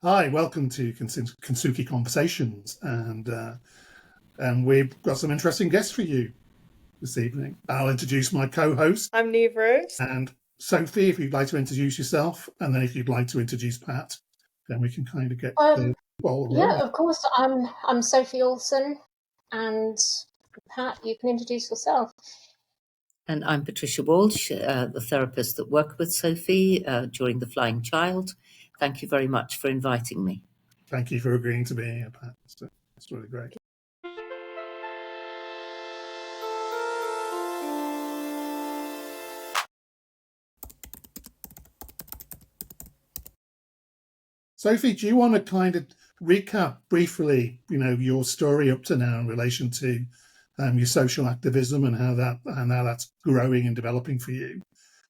Hi, welcome to Kintsugi Conversations, and we've got some interesting guests for you this evening. I'll introduce my co-host I'm Neve Rose. and Sophie, if you'd like to introduce yourself, and then if you'd like to introduce Pat, then we can kind of get the ball rolling. Yeah, of course. I'm Sophie Olsen, and Pat, you can introduce yourself. And I'm Patricia Walsh, the therapist that worked with Sophie during The Flying Child. Thank you very much for inviting me. Thank you for agreeing to be here, Pat. It's really great. Sophie, do you want to kind of recap briefly, your story up to now in relation to your social activism and how that's growing and developing for you,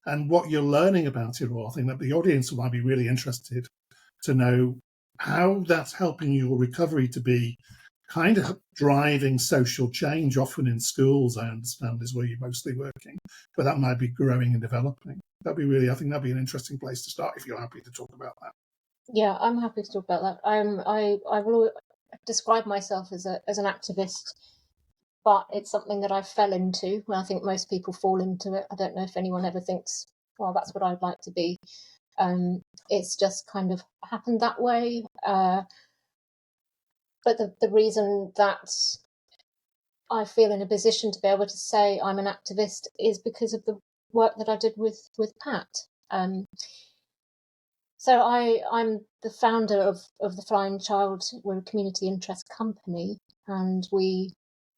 and what you're learning about it all? I think that the audience might be really interested to know how that's helping your recovery to be kind of driving social change. Often in schools, I understand, is where you're mostly working, but that might be growing and developing. I think that'd be an interesting place to start if you're happy to talk about that. Yeah, I'm happy to talk about that. I will describe myself as an activist, but it's something that I fell into. Well, I think most people fall into it. I don't know if anyone ever thinks, well, that's what I'd like to be. It's just kind of happened that way. But the reason that I feel in a position to be able to say I'm an activist is because of the work that I did with Pat. So I'm the founder of the Flying Child. We're a community interest company, and we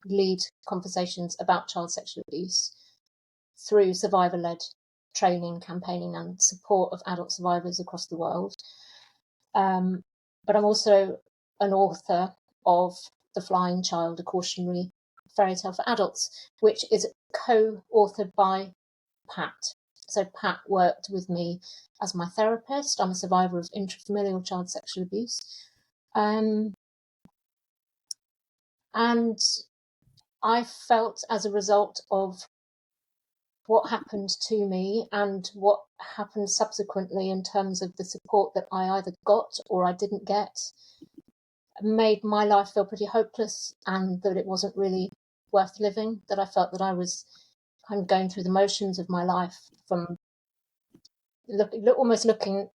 lead conversations about child sexual abuse through survivor-led training, campaigning, and support of adult survivors across the world. But I'm also an author of The Flying Child, a cautionary fairy tale for adults, which is co-authored by Pat. So Pat worked with me as my therapist. I'm a survivor of intrafamilial child sexual abuse. And I felt, as a result of what happened to me and what happened subsequently in terms of the support that I either got or I didn't get, made my life feel pretty hopeless, and that it wasn't really worth living, that I felt that I was kind of going through the motions of my life from almost looking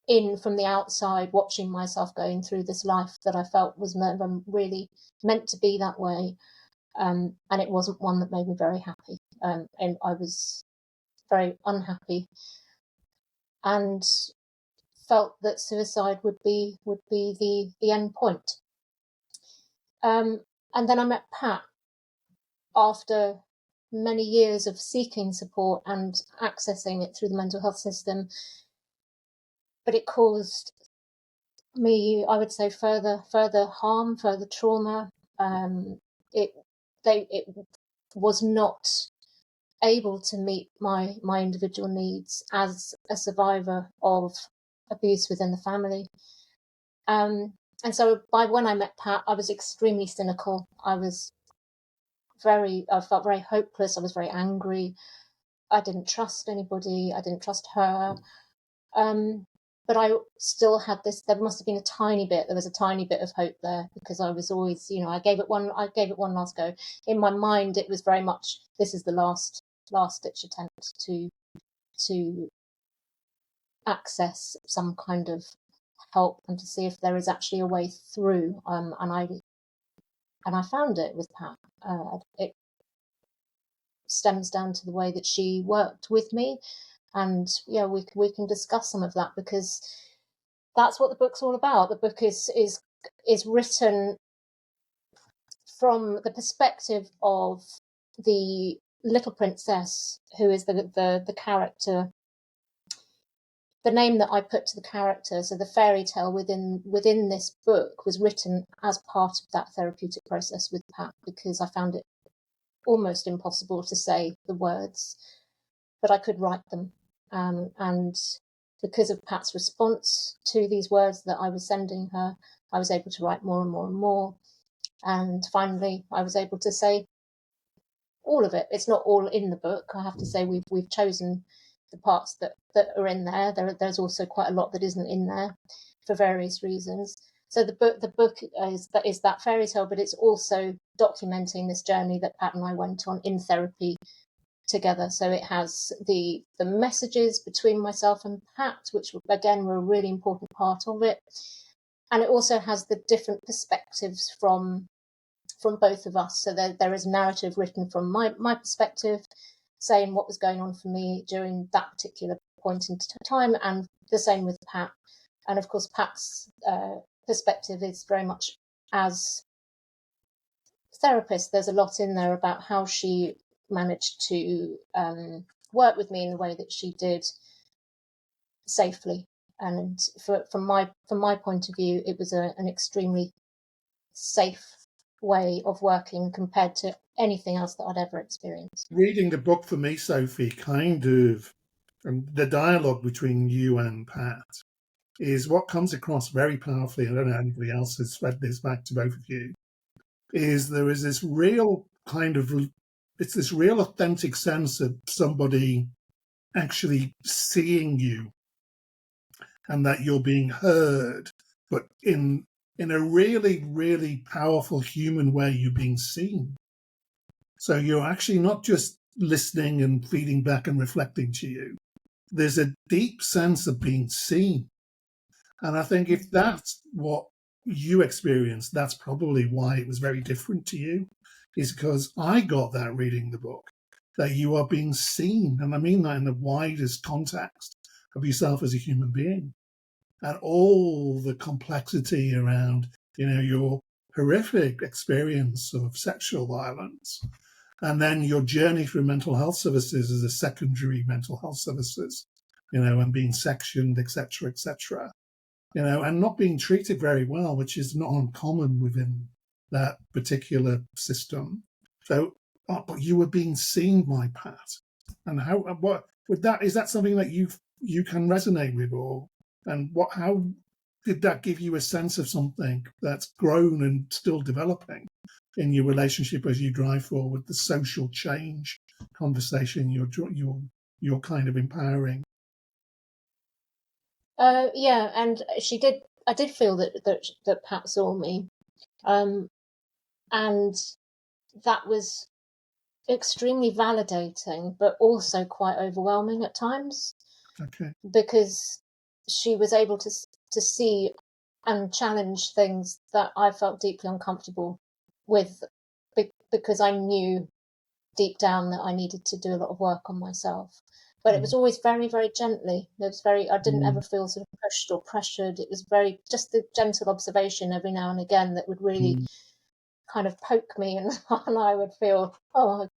in from the outside, watching myself going through this life that I felt was never really meant to be that way. And it wasn't one that made me very happy. And I was very unhappy and felt that suicide would be the end point. And then I met Pat after many years of seeking support and accessing it through the mental health system. But it caused me, I would say, further harm, further trauma. It was not able to meet my individual needs as a survivor of abuse within the family. And so by when I met Pat, I was extremely cynical. I felt very hopeless. I was very angry. I didn't trust anybody. I didn't trust her. But I still had this. There must have been a tiny bit. There was a tiny bit of hope there, because I was always, I gave it one last go. In my mind, it was very much, this is the last ditch attempt to access some kind of help and to see if there is actually a way through. And I found it with Pat. It stems down to the way that she worked with me. And yeah, we can discuss some of that, because that's what the book's all about. The book is written from the perspective of the little princess, who is the character, the name that I put to the character. So the fairy tale within this book was written as part of that therapeutic process with Pat, because I found it almost impossible to say the words, but I could write them. And because of Pat's response to these words that I was sending her, I was able to write more and more and more. And finally, I was able to say all of it. It's not all in the book. I have to say we've chosen the parts that are in there. There's also quite a lot that isn't in there. for various reasons. So the book is that fairy tale, but it's also documenting this journey that Pat and I went on in therapy together. So it has the messages between myself and Pat, which again were a really important part of it, and it also has the different perspectives from both of us. So there is narrative written from my perspective, saying what was going on for me during that particular point in time, and the same with Pat. And of course, Pat's perspective is very much as therapist. There's a lot in there about how she managed to work with me in the way that she did safely. And from my point of view, it was an extremely safe way of working compared to anything else that I'd ever experienced. Reading the book for me, Sophie, kind of, and the dialogue between you and Pat is what comes across very powerfully. I don't know if anybody else has fed this back to both of you. Is there is this real kind of, it's this real authentic sense of somebody actually seeing you and that you're being heard, but in a really, really powerful human way, you're being seen. So you're actually not just listening and feeding back and reflecting to you. There's a deep sense of being seen. And I think if that's what you experienced, that's probably why it was very different to you, is because I got that reading the book, that you are being seen. And I mean that in the widest context of yourself as a human being. And all the complexity around, your horrific experience of sexual violence, and then your journey through mental health services as a secondary mental health services, and being sectioned, etc., etc., and not being treated very well, which is not uncommon within that particular system. So, but you were being seen by Pat, and what with that, is that something that you can resonate with, how did that give you a sense of something that's grown and still developing in your relationship as you drive forward the social change conversation you're kind of empowering? Yeah, and I did feel that Pat saw me, and that was extremely validating, but also quite overwhelming at times. Okay. Because she was able to see and challenge things that I felt deeply uncomfortable with, because I knew deep down that I needed to do a lot of work on myself. But it was always very, very gently. I didn't ever feel sort of pushed or pressured. It was very, just the gentle observation every now and again that would really kind of poke me, and I would feel, oh,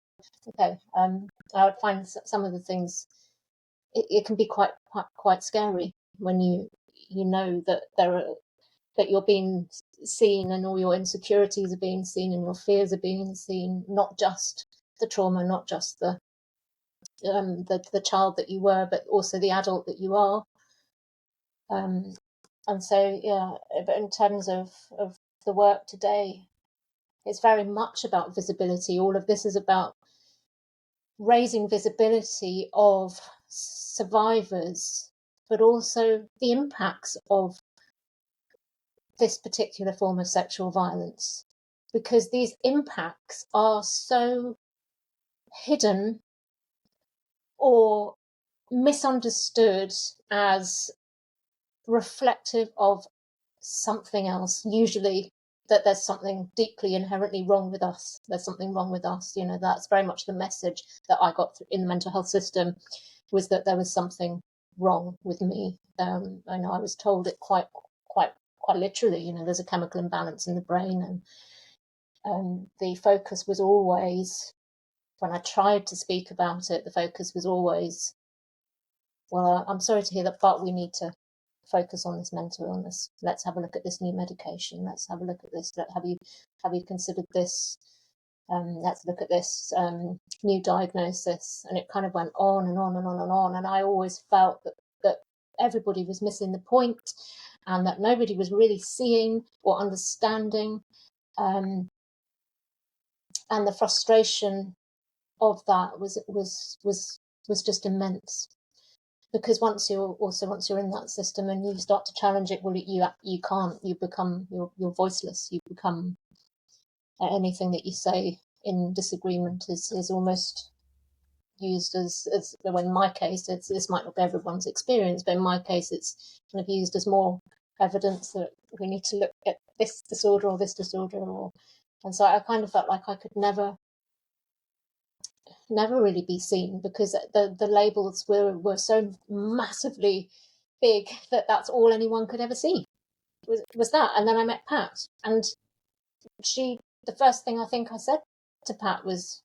okay. I would find some of the things, it can be quite scary when you know that that you're being seen, and all your insecurities are being seen, and your fears are being seen, not just the trauma, not just the child that you were, but also the adult that you are. And so, yeah, but in terms of the work today, it's very much about visibility. All of this is about raising visibility of survivors, but also the impacts of this particular form of sexual violence, because these impacts are so hidden or misunderstood as reflective of something else, usually that there's something deeply inherently wrong with us. There's something wrong with us. That's very much the message that I got in the mental health system, was that there was something wrong with me. I know I was told it quite literally. There's a chemical imbalance in the brain, and the focus was always, when I tried to speak about it, the focus was always, well, I'm sorry to hear that, but we need to focus on this mental illness. Let's have a look at this new medication. Let's have a look at this. Have you considered this? Let's look at this new diagnosis. And it kind of went on and on and on and on. And I always felt that everybody was missing the point, and that nobody was really seeing or understanding. And the frustration of that was just immense. because once you're in that system and you start to challenge it, well, you can't. You become you're voiceless. You become anything that you say in disagreement is almost used as well, in my case, this might not be everyone's experience, but in my case, it's kind of used as more evidence that we need to look at this disorder or this disorder, and so I kind of felt like I could never really be seen, because the labels were so massively big that that's all anyone could ever see was that. And then I met Pat, and the first thing I think I said to Pat was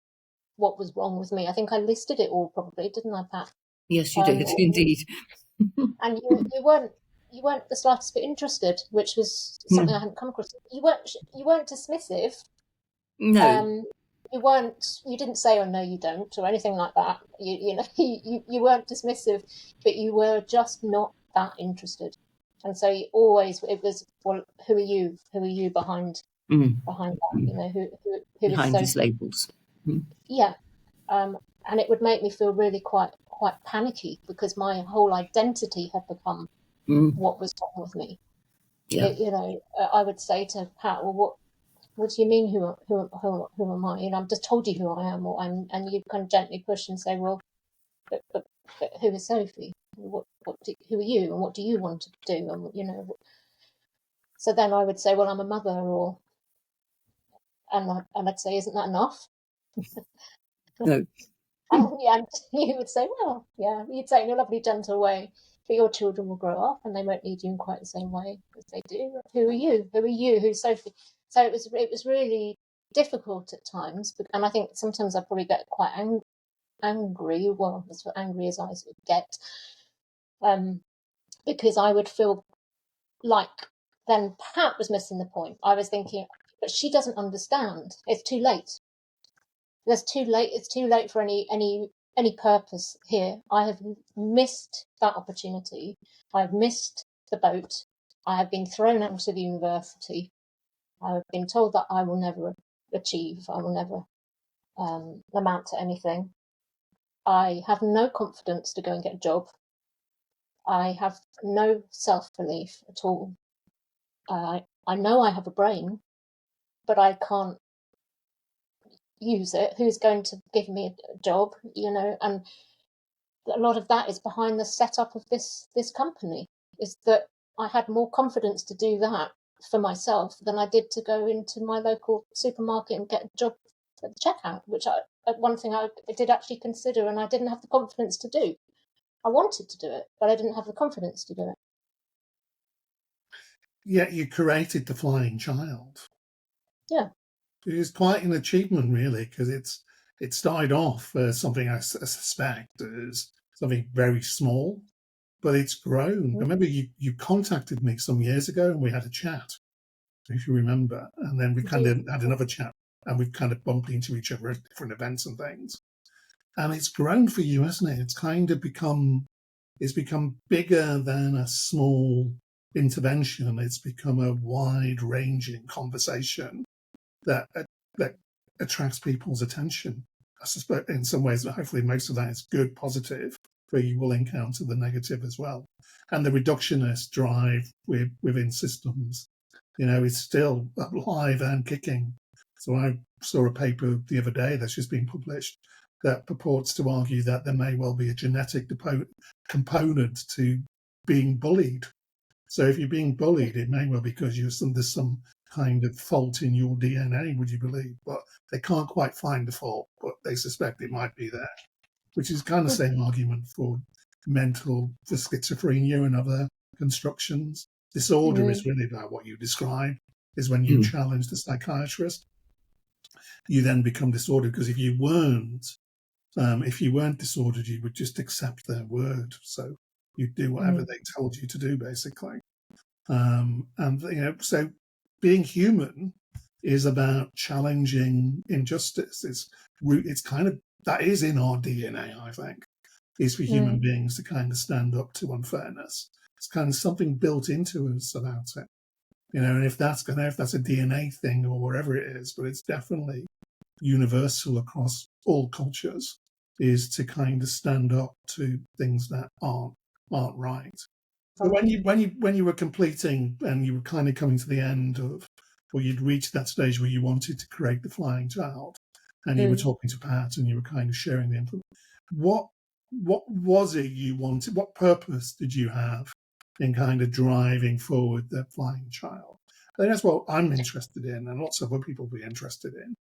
what was wrong with me. I think I listed it all, probably, didn't I, Pat? Yes, you did, indeed. And you weren't the slightest bit interested, which was something I hadn't come across. You weren't dismissive. No. You didn't say, oh no you don't, or anything like that. You weren't dismissive, but you were just not that interested. And so it was, well, who are you behind that, who behind is these Sophie? labels. Yeah. And it would make me feel really quite panicky, because my whole identity had become what was wrong with me. Yeah. I would say to Pat, well, what do you mean who am I? I've just told you who I am, and you kind of gently push and say, well, but who is Sophie? Who are you, and what do you want to do? And so then I would say, well, I'm a mother, and I'd say, isn't that enough? No. And you would say, well, yeah, you'd say in a lovely, gentle way, but your children will grow up and they won't need you in quite the same way as they do. Who are you? Who's Sophie? So it was really difficult at times, and I think sometimes I probably get quite angry. Well, as angry as I sort of get, because I would feel like then Pat was missing the point. I was thinking, but she doesn't understand. It's too late. It's too late for any purpose here. I have missed that opportunity. I've missed the boat. I have been thrown out of the university. I have been told that I will never achieve. I will never amount to anything. I have no confidence to go and get a job. I have no self-belief at all. I know I have a brain, but I can't use it. Who's going to give me a job? And a lot of that is behind the setup of this company, is that I had more confidence to do that for myself than I did to go into my local supermarket and get a job at the checkout, which one thing I did actually consider, and I didn't have the confidence to do. I wanted to do it, but I didn't have the confidence to do it. Yet you created the Flying Child. Yeah. It is quite an achievement, really, because it started off as something I suspect is something very small, but it's grown. I remember you contacted me some years ago and we had a chat, if you remember, and then we kind of had another chat and we've kind of bumped into each other at different events and things. And it's grown for you, hasn't it? It's kind of become bigger than a small intervention. It's become a wide-ranging conversation that attracts people's attention. I suspect in some ways, hopefully most of that is good, positive, but you will encounter the negative as well. And the reductionist drive within systems, is still alive and kicking. So I saw a paper the other day that's just been published that purports to argue that there may well be a genetic component to being bullied. So if you're being bullied, it may well be because there's some kind of fault in your DNA, would you believe? But they can't quite find the fault, but they suspect it might be there, which is kind of the same argument for schizophrenia and other constructions. Disorder is really about what you describe, is when you challenge the psychiatrist. You then become disordered, because if you weren't disordered, you would just accept their word. So you do whatever they told you to do, basically. So being human is about challenging injustice. It's kind of, that is in our DNA, I think, is for human beings to kind of stand up to unfairness. It's kind of something built into us about it. And if that's a DNA thing or wherever it is, but it's definitely universal across all cultures. is to kind of stand up to things that aren't right. So when you were completing and you were kind of coming to the end of, or you'd reached that stage where you wanted to create the flying child, and you were talking to Pat and you were kind of sharing the info, what was it you wanted? What purpose did you have in kind of driving forward the flying child? I think that's what I'm interested in, and lots of other people will be interested in,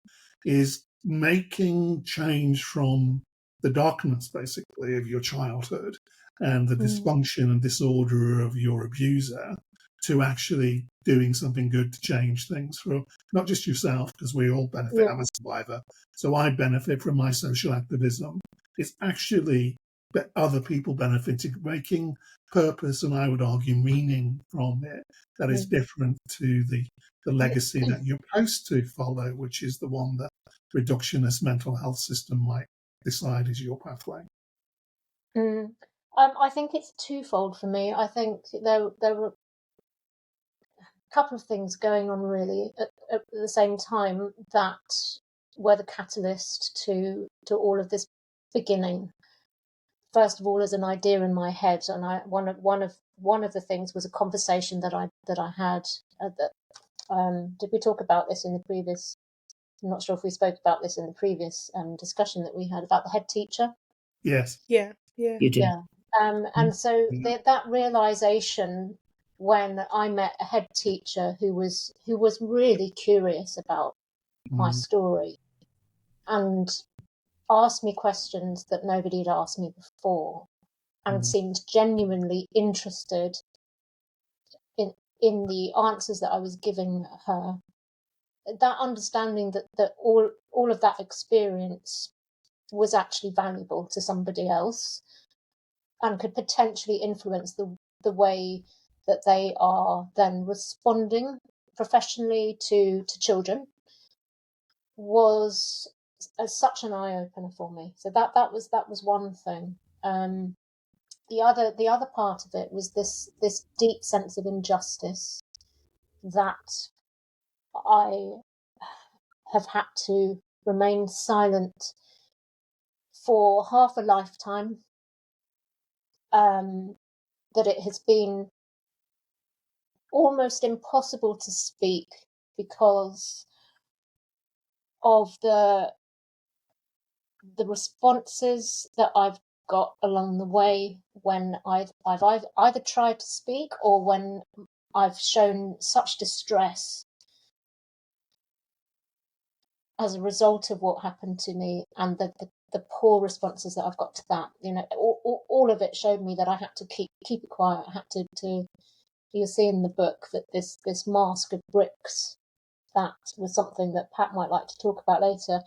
is making change from the darkness, basically, of your childhood and the dysfunction and disorder of your abuser to actually doing something good to change things for not just yourself, because we all benefit. I'm a survivor, so I benefit from my social activism. It's actually that other people benefiting, making purpose and I would argue meaning from it that is different to the legacy that you're supposed to follow, which is the one that reductionist mental health system might decide is your pathway. I think it's twofold for me. I think there were a couple of things going on really at the same time that were the catalyst to all of this beginning. First of all, as an idea in my head, and one of the things was a conversation that I had. Did we talk about this in the previous? I'm not sure if we spoke about this in the previous discussion that we had about the head teacher. Yes. Yeah. You did. Yeah. And so that realization when I met a head teacher who was really curious about my story and asked me questions that nobody had asked me before and seemed genuinely interested in the answers that I was giving her. That understanding that all of that experience was actually valuable to somebody else and could potentially influence the way that they are then responding professionally to children was such an eye opener for me. So that was one thing. The other part of it was this deep sense of injustice that I have had to remain silent for half a lifetime. That it has been almost impossible to speak because of the responses that I've got along the way when I've either tried to speak or when I've shown such distress as a result of what happened to me and the poor responses that I've got to that. You know, all of it showed me that I had to keep it quiet. I had to you'll see in the book that this mask of bricks, that was something that Pat might like to talk about later,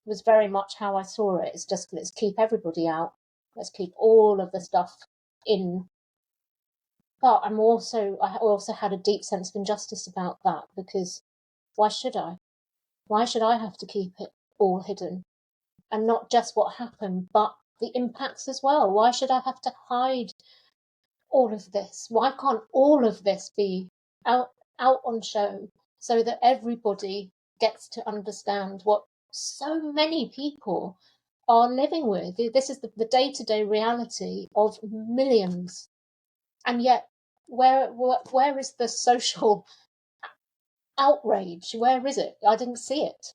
was very much how I saw it. It's just, let's keep everybody out. Let's keep all of the stuff in. But I also had a deep sense of injustice about that, because why should I? Why should I have to keep it all hidden? And not just what happened, but the impacts as well. Why should I have to hide all of this? Why can't all of this be out on show so that everybody gets to understand what so many people are living with? This is the day-to-day reality of millions. And yet, where is the social outrage? Where is it? I didn't see it.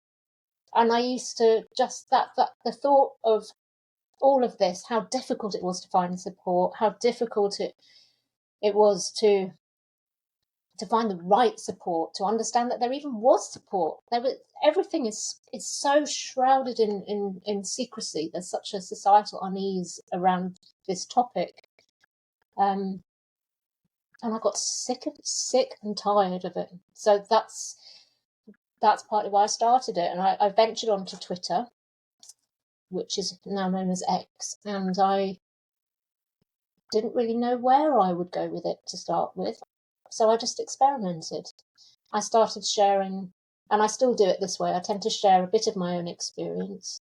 And I used to just that the thought of all of this, how difficult it was to find support, how difficult it was to find the right support, to understand that there even was support. Everything is so shrouded in secrecy. There's such a societal unease around this topic. And I got sick and tired of it. So that's partly why I started it. And I ventured onto Twitter, which is now known as X, and I didn't really know where I would go with it to start with. So I just experimented. I started sharing, and I still do it this way. I tend to share a bit of my own experience.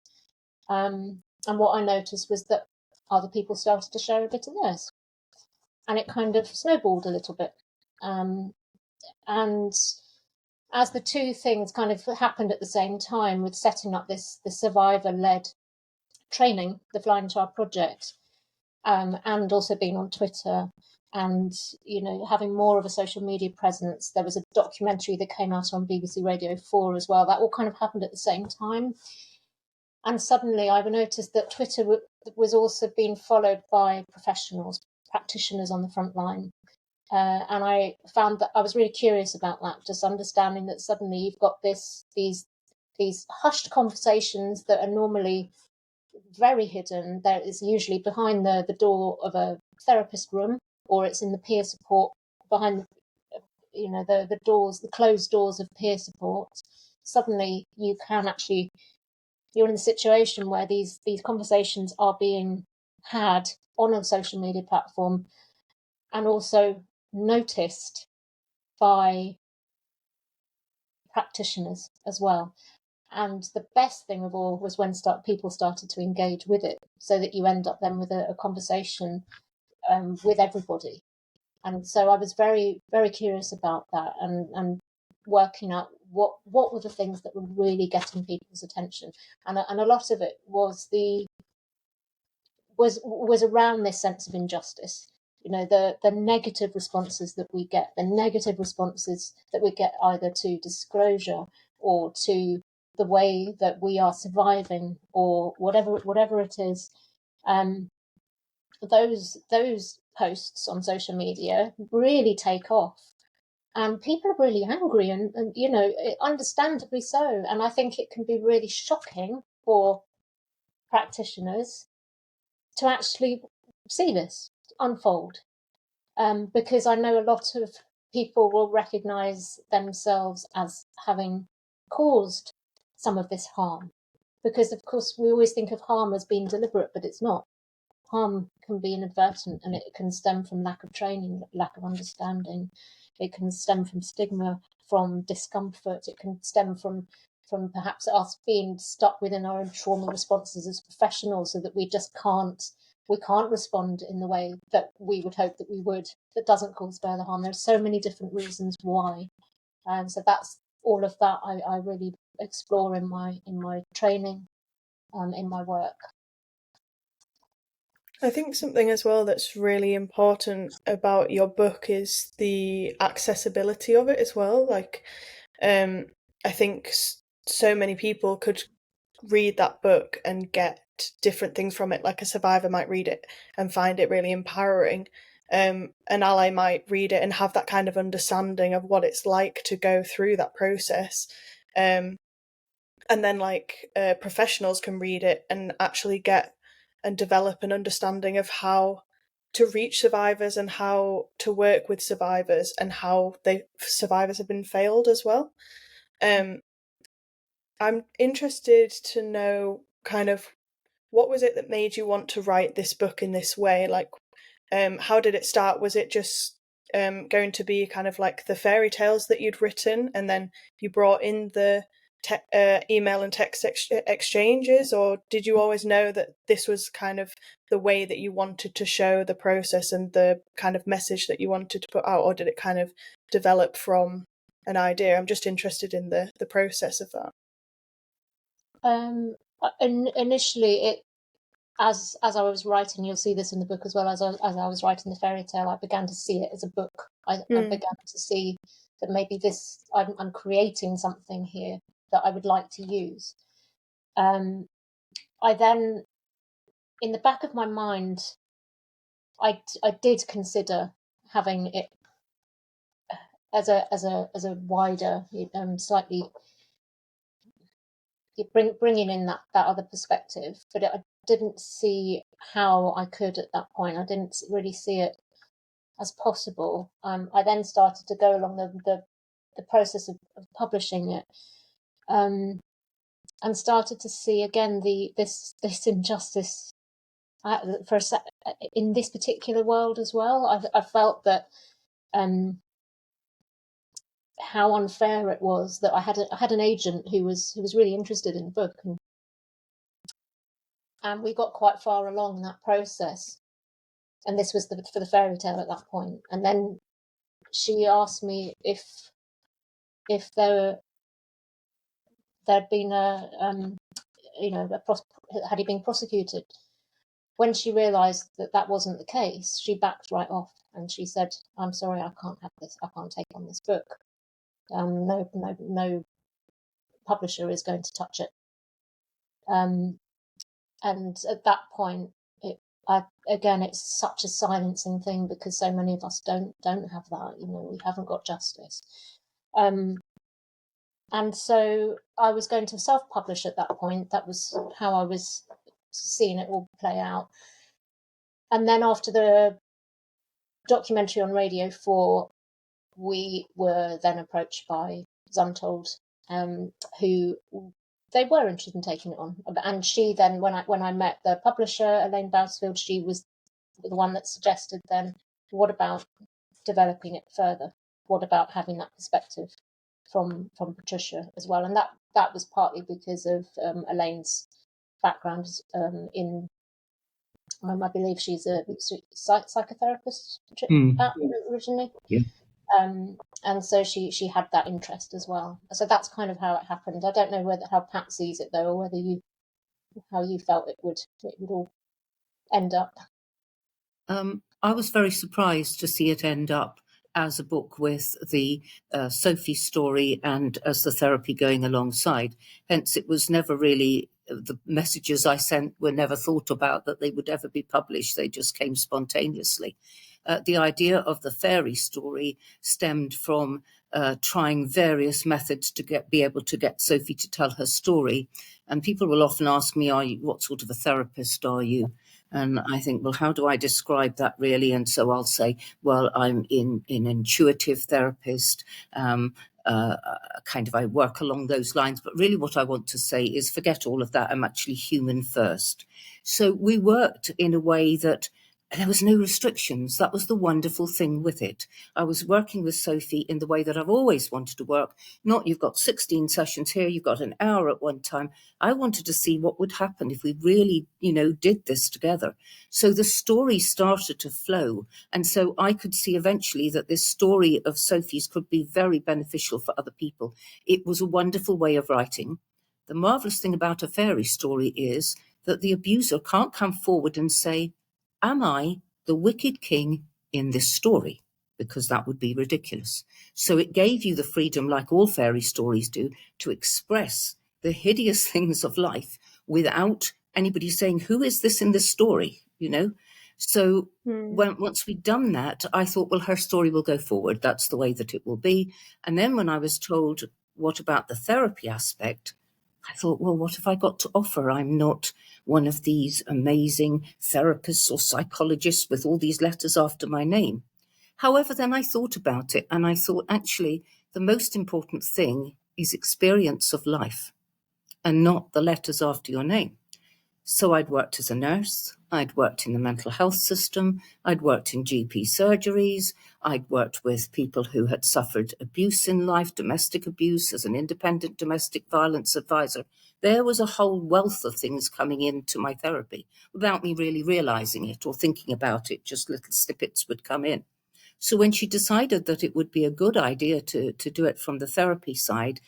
And what I noticed was that other people started to share a bit of theirs. And it kind of snowballed a little bit. And as the two things kind of happened at the same time, with setting up this survivor-led training, the Flying Child Project, and also being on Twitter and, having more of a social media presence. There was a documentary that came out on BBC Radio 4 as well. That all kind of happened at the same time. And suddenly I noticed that Twitter was also being followed by professionals, practitioners on the front line. And I found that I was really curious about that, just understanding that suddenly you've got these hushed conversations that are normally very hidden. That is usually behind the door of a therapist room, or it's in the peer support behind the doors, the closed doors of peer support. Suddenly you're in a situation where these conversations are being had on a social media platform and also noticed by practitioners as well. And the best thing of all was when people started to engage with it, so that you end up then with a conversation with everybody. And so I was very, very curious about that and working out what were the things that were really getting people's attention. And a lot of it was was around this sense of injustice. The negative responses that we get, either to disclosure or to the way that we are surviving, or whatever it is. Those posts on social media really take off, and people are really angry, and understandably so. And I think it can be really shocking for practitioners to actually see this unfold, because I know a lot of people will recognise themselves as having caused some of this harm, because of course we always think of harm as being deliberate, but it's not. Harm can be inadvertent, and it can stem from lack of training, lack of understanding. It can stem from stigma, from discomfort. It can stem from perhaps us being stuck within our own trauma responses as professionals, so that we can't respond in the way that we would hope that we would, that doesn't cause further harm. There's so many different reasons why. And so that's all of that I really explore in my training, in my work. I think something as well that's really important about your book is the accessibility of it as well. Like, I think so many people could read that book and get different things from it. Like a survivor might read it and find it really empowering. An ally might read it and have that kind of understanding of what it's like to go through that process. And then professionals can read it and actually get and develop an understanding of how to reach survivors and how to work with survivors and how survivors have been failed as well. I'm interested to know kind of what was it that made you want to write this book in this way? Like, how did it start? Was it just going to be kind of like the fairy tales that you'd written, and then you brought in the email and text exchanges, or did you always know that this was kind of the way that you wanted to show the process and the kind of message that you wanted to put out, or did it kind of develop from an idea? I'm just interested in the process of that. Initially, as I was writing, you'll see this in the book as well, as I was writing the fairy tale, I began to see it as a book. I began to see that maybe I'm creating something here that I would like to use. I then, in the back of my mind, I did consider having it as a wider, slightly bringing in that other perspective, but I didn't see how I could at that point. I didn't really see it as possible. I then started to go along the process of publishing it, and started to see again this injustice in this particular world as well. I felt that how unfair it was that I had an agent who was really interested in the book, and we got quite far along that process. And this was for the fairy tale at that point. And then she asked me if there'd been had he been prosecuted? When she realised that that wasn't the case, she backed right off and she said, "I'm sorry, I can't have this. I can't take on this book. No publisher is going to touch it." And at that point, it's such a silencing thing because so many of us don't have that. We haven't got justice. And so I was going to self-publish at that point. That was how I was seeing it all play out. And then after the documentary on Radio 4, we were then approached by Zumtold, who they were interested in taking it on. And she then, when I met the publisher, Elaine Bousfield, she was the one that suggested then, what about developing it further? What about having that perspective from Patricia as well? And that was partly because of Elaine's background in, I believe she's a psychotherapist originally. Yeah. And so she had that interest as well. So that's kind of how it happened. I don't know how Pat sees it though, or how you felt it would all end up. I was very surprised to see it end up as a book with the Sophie story and as the therapy going alongside. Hence, it was never really, the messages I sent were never thought about that they would ever be published. They just came spontaneously. The idea of the fairy story stemmed from trying various methods to be able to get Sophie to tell her story. And people will often ask me, what sort of a therapist are you? And I think, well, how do I describe that really? And so I'll say, well, I'm an intuitive therapist, I work along those lines. But really what I want to say is forget all of that. I'm actually human first. So we worked in a way that there was no restrictions. That was the wonderful thing with it. I was working with Sophie in the way that I've always wanted to work. Not you've got 16 sessions here, you've got an hour at one time. I wanted to see what would happen if we really, did this together. So the story started to flow. And so I could see eventually that this story of Sophie's could be very beneficial for other people. It was a wonderful way of writing. The marvelous thing about a fairy story is that the abuser can't come forward and say, am I the wicked king in this story? Because that would be ridiculous. So it gave you the freedom, like all fairy stories do, to express the hideous things of life without anybody saying, who is this in this story? So once we'd done that, I thought, well, her story will go forward. That's the way that it will be. And then when I was told, what about the therapy aspect? I thought, well, what have I got to offer? I'm not one of these amazing therapists or psychologists with all these letters after my name. However, then I thought about it and I thought, actually, the most important thing is experience of life and not the letters after your name. So I'd worked as a nurse, I'd worked in the mental health system, I'd worked in GP surgeries, I'd worked with people who had suffered abuse in life, domestic abuse, as an independent domestic violence advisor. There was a whole wealth of things coming into my therapy without me really realizing it or thinking about it, just little snippets would come in. So when she decided that it would be a good idea to do it from the therapy side,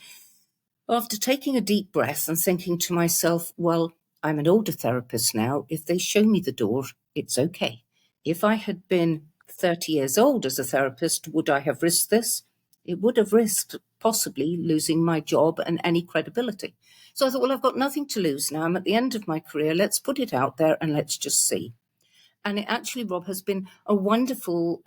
after taking a deep breath and thinking to myself, well, I'm an older therapist now. If they show me the door, it's okay. If I had been 30 years old as a therapist, would I have risked this? It would have risked possibly losing my job and any credibility. So I thought, well, I've got nothing to lose now. I'm at the end of my career. Let's put it out there and let's just see. And it actually, Rob, has been a wonderful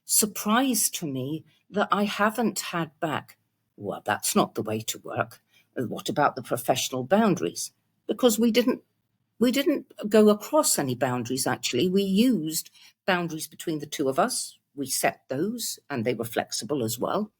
surprise to me that I haven't had back, well, that's not the way to work. What about the professional boundaries? Because we didn't go across any boundaries, actually. We used boundaries between the two of us. We set those, and they were flexible as well.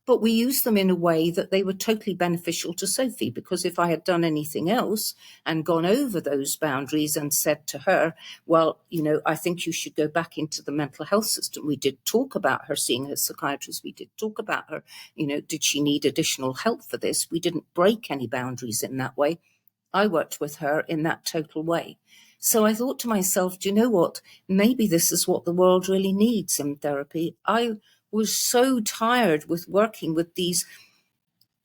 But we used them in a way that they were totally beneficial to Sophie, because if I had done anything else and gone over those boundaries and said to her, well, I think you should go back into the mental health system. We did talk about her seeing her psychiatrist. We did talk about her, did she need additional help for this? We didn't break any boundaries in that way. I worked with her in that total way. So I thought to myself, do you know what? Maybe this is what the world really needs in therapy. I was so tired with working with these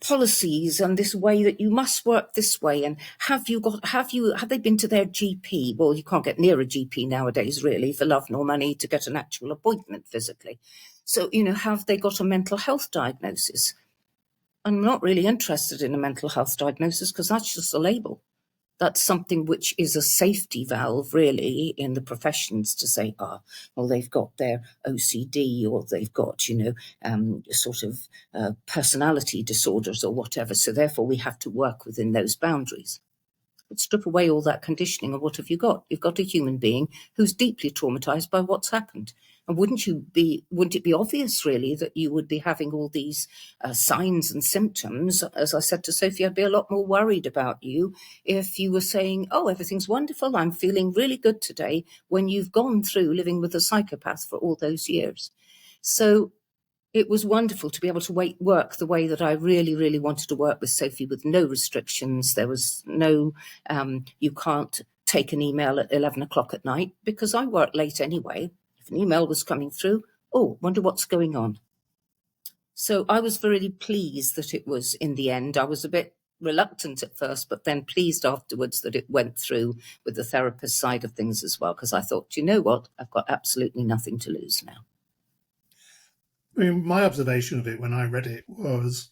policies and this way that you must work this way, and have they been to their GP? Well, you can't get near a GP nowadays, really, for love nor money, to get an actual appointment physically. So, have they got a mental health diagnosis? I'm not really interested in a mental health diagnosis, because that's just a label. That's something which is a safety valve, really, in the professions, to say, well, they've got their OCD, or they've got, sort of personality disorders or whatever. So therefore, we have to work within those boundaries. But strip away all that conditioning, and what have you got? You've got a human being who's deeply traumatized by what's happened. And wouldn't it be obvious, really, that you would be having all these signs and symptoms? As I said to Sophie, I'd be a lot more worried about you if you were saying, oh, everything's wonderful, I'm feeling really good today, when you've gone through living with a psychopath for all those years. So it was wonderful to be able to work the way that I really, really wanted to work with Sophie, with no restrictions. There was no, you can't take an email at 11 o'clock at night, because I work late anyway. If an email was coming through, wonder what's going on. So I was really pleased that it was, in the end, I was a bit reluctant at first, but then pleased afterwards that it went through with the therapist side of things as well, because I thought, you know what, I've got absolutely nothing to lose now. I mean, my observation of it when I read it was,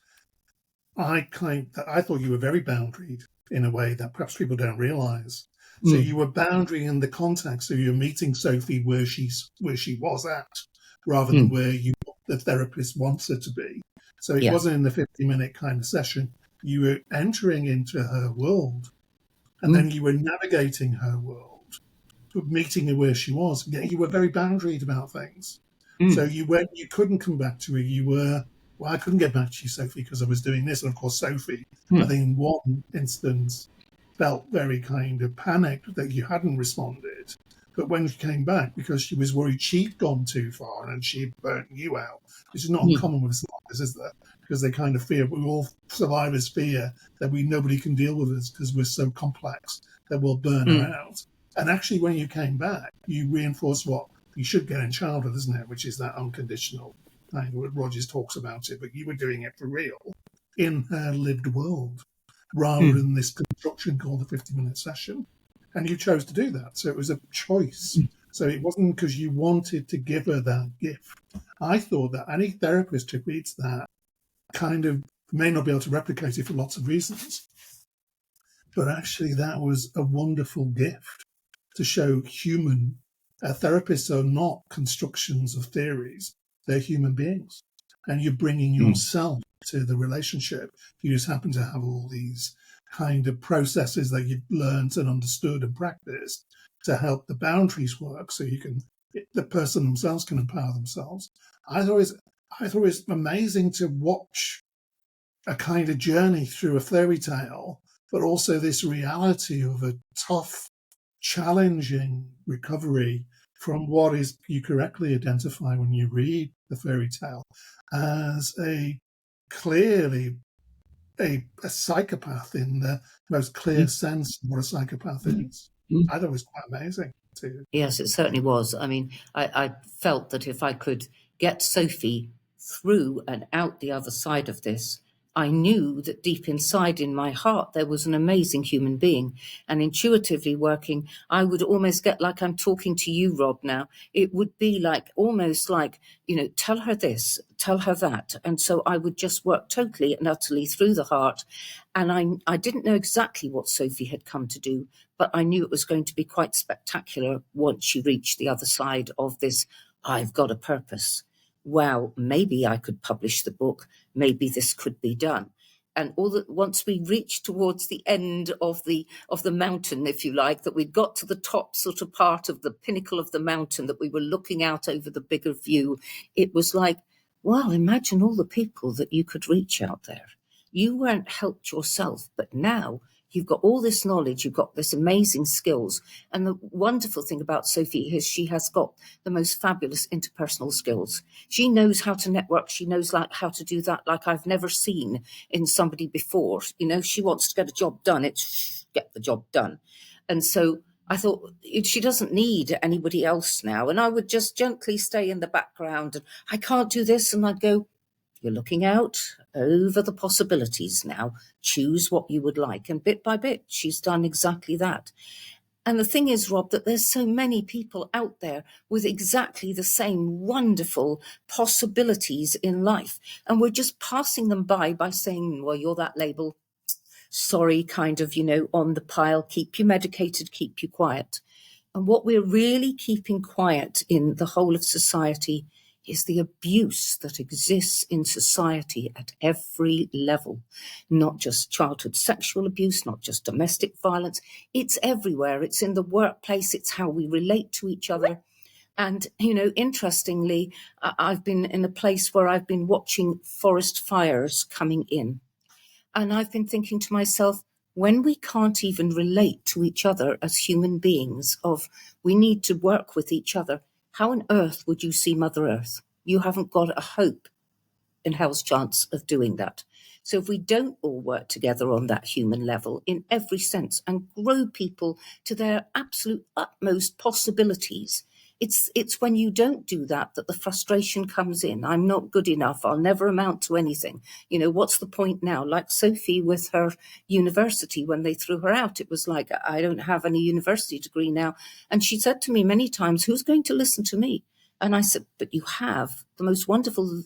I thought you were very boundaried in a way that perhaps people don't realise. So you were boundary in the context of you meeting Sophie where she was at, rather than where the therapist wants her to be. So it wasn't in the 50-minute kind of session. You were entering into her world, and then you were navigating her world, meeting her where she was. You were very boundaried about things. So you couldn't come back to her. I couldn't get back to you, Sophie, because I was doing this. And of course, Sophie, I think in one instance, felt very kind of panicked that you hadn't responded. But when she came back, because she was worried she'd gone too far and she'd burnt you out, which is not uncommon with survivors, is there? Because they kind of fear, all survivors fear that nobody can deal with us because we're so complex that we'll burn her out. And actually, when you came back, you reinforced what you should get in childhood, isn't it? Which is that unconditional thing. Rogers talks about it, but you were doing it for real in her lived world, rather than this construction called the 50-minute session. And you chose to do that. So it was a choice. So it wasn't because you wanted to give her that gift. I thought that any therapist who reads that kind of may not be able to replicate it for lots of reasons. But actually, that was a wonderful gift to show human. Therapists are not constructions of theories. They're human beings. And you're bringing yourself to the relationship. You just happen to have all these kind of processes that you've learned and understood and practiced to help the boundaries work, so the person themselves can empower themselves. I thought it was amazing to watch a kind of journey through a fairy tale, but also this reality of a tough, challenging recovery from what is, you correctly identify when you read the fairy tale, as clearly a psychopath in the most clear sense of what a psychopath is. I thought it was quite amazing too. Yes, it certainly was. I mean, I felt that if I could get Sophie through and out the other side of this, I knew that deep inside in my heart there was an amazing human being. And intuitively working, I would almost get like I'm talking to you, Rob, now. It would be almost like, tell her this, tell her that. And so I would just work totally and utterly through the heart. And I didn't know exactly what Sophie had come to do, but I knew it was going to be quite spectacular once she reached the other side of this. I've got a purpose. Wow, maybe I could publish the book. Maybe this could be done. And once we reached towards the end of the mountain, if you like, that we'd got to the top sort of part of the pinnacle of the mountain, that we were looking out over the bigger view, it was like, wow, imagine all the people that you could reach out there. You weren't helped yourself, but now you've got all this knowledge, you've got this amazing skills. And the wonderful thing about Sophie is she has got the most fabulous interpersonal skills. She knows how to network. She knows how to do that like I've never seen in somebody before. She wants to get a job done. It's get the job done. And so I thought she doesn't need anybody else now. And I would just gently stay in the background and I can't do this. And I'd go, you're looking out. over the possibilities now, choose what you would like. And bit by bit, she's done exactly that. And the thing is, Rob, that there's so many people out there with exactly the same wonderful possibilities in life. And we're just passing them by saying, well, you're that label. Sorry, kind of, on the pile, keep you medicated, keep you quiet. And what we're really keeping quiet in the whole of society is the abuse that exists in society at every level, not just childhood sexual abuse, not just domestic violence. It's everywhere. It's in the workplace. It's how we relate to each other. And, interestingly, I've been in a place where I've been watching forest fires coming in. And I've been thinking to myself, when we can't even relate to each other as human beings, we need to work with each other, how on earth would you see Mother Earth? You haven't got a hope in hell's chance of doing that. So if we don't all work together on that human level in every sense and grow people to their absolute utmost possibilities, it's when you don't do that the frustration comes in. I'm not good enough. I'll never amount to anything. What's the point now? Like Sophie with her university, when they threw her out, it was like, I don't have any university degree now. And she said to me many times, who's going to listen to me? And I said, but you have the most wonderful,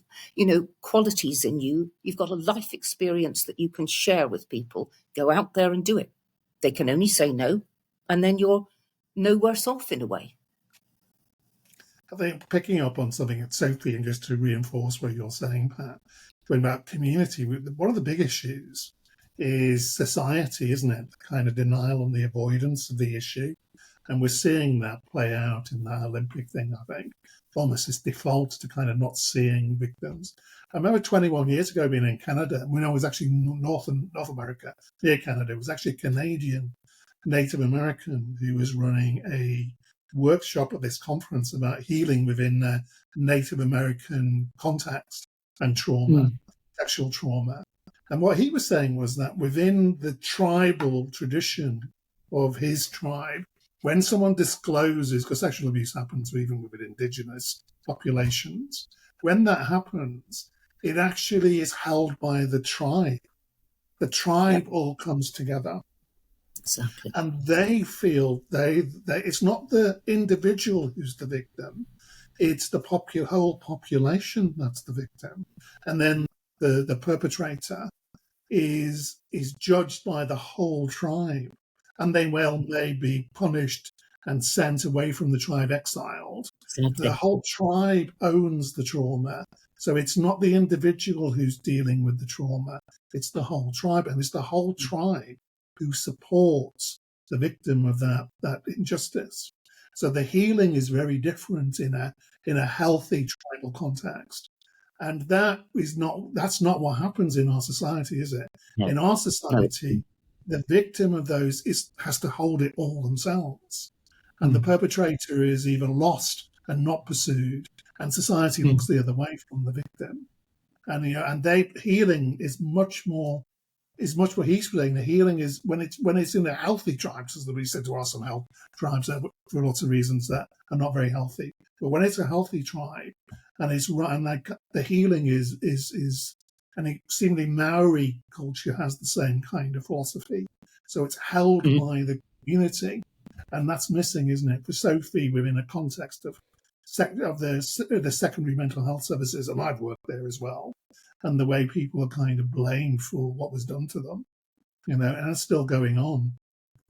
qualities in you. You've got a life experience that you can share with people. Go out there and do it. They can only say no. And then you're no worse off in a way. I think picking up on something at Sophie, and just to reinforce what you're saying, Pat, talking about community, one of the big issues is society, isn't it? The kind of denial and the avoidance of the issue. And we're seeing that play out in that Olympic thing, I think. Almost this default to kind of not seeing victims. I remember 21 years ago being in Canada, when I was actually North America, near Canada. It was actually a Canadian Native American who was running a workshop at this conference about healing within Native American context and trauma, sexual trauma. And what he was saying was that within the tribal tradition of his tribe, when someone discloses, because sexual abuse happens even with indigenous populations, when that happens, it actually is held by the tribe. The tribe all comes together. Exactly. And they feel it's not the individual who's the victim, it's the whole population that's the victim. And then the perpetrator is judged by the whole tribe. And they may be punished and sent away from the tribe, exiled. Exactly. The whole tribe owns the trauma. So it's not the individual who's dealing with the trauma, it's the whole tribe. And it's the whole tribe who supports the victim of that injustice. So the healing is very different in a healthy tribal context. And that's not what happens in our society, is it? No. In our society, the victim of those has to hold it all themselves. And the perpetrator is either lost and not pursued, and society looks the other way from the victim. And healing is much what he's saying. The healing is when it's in the healthy tribes, as we said, there are some health tribes for lots of reasons that are not very healthy. But when it's a healthy tribe, and it's right, and like the healing is and it seemingly Maori culture has the same kind of philosophy. So it's held by the community, and that's missing, isn't it? For Sophie, within a context of the secondary mental health services, and I've worked there as well, and the way people are kind of blamed for what was done to them, and it's still going on.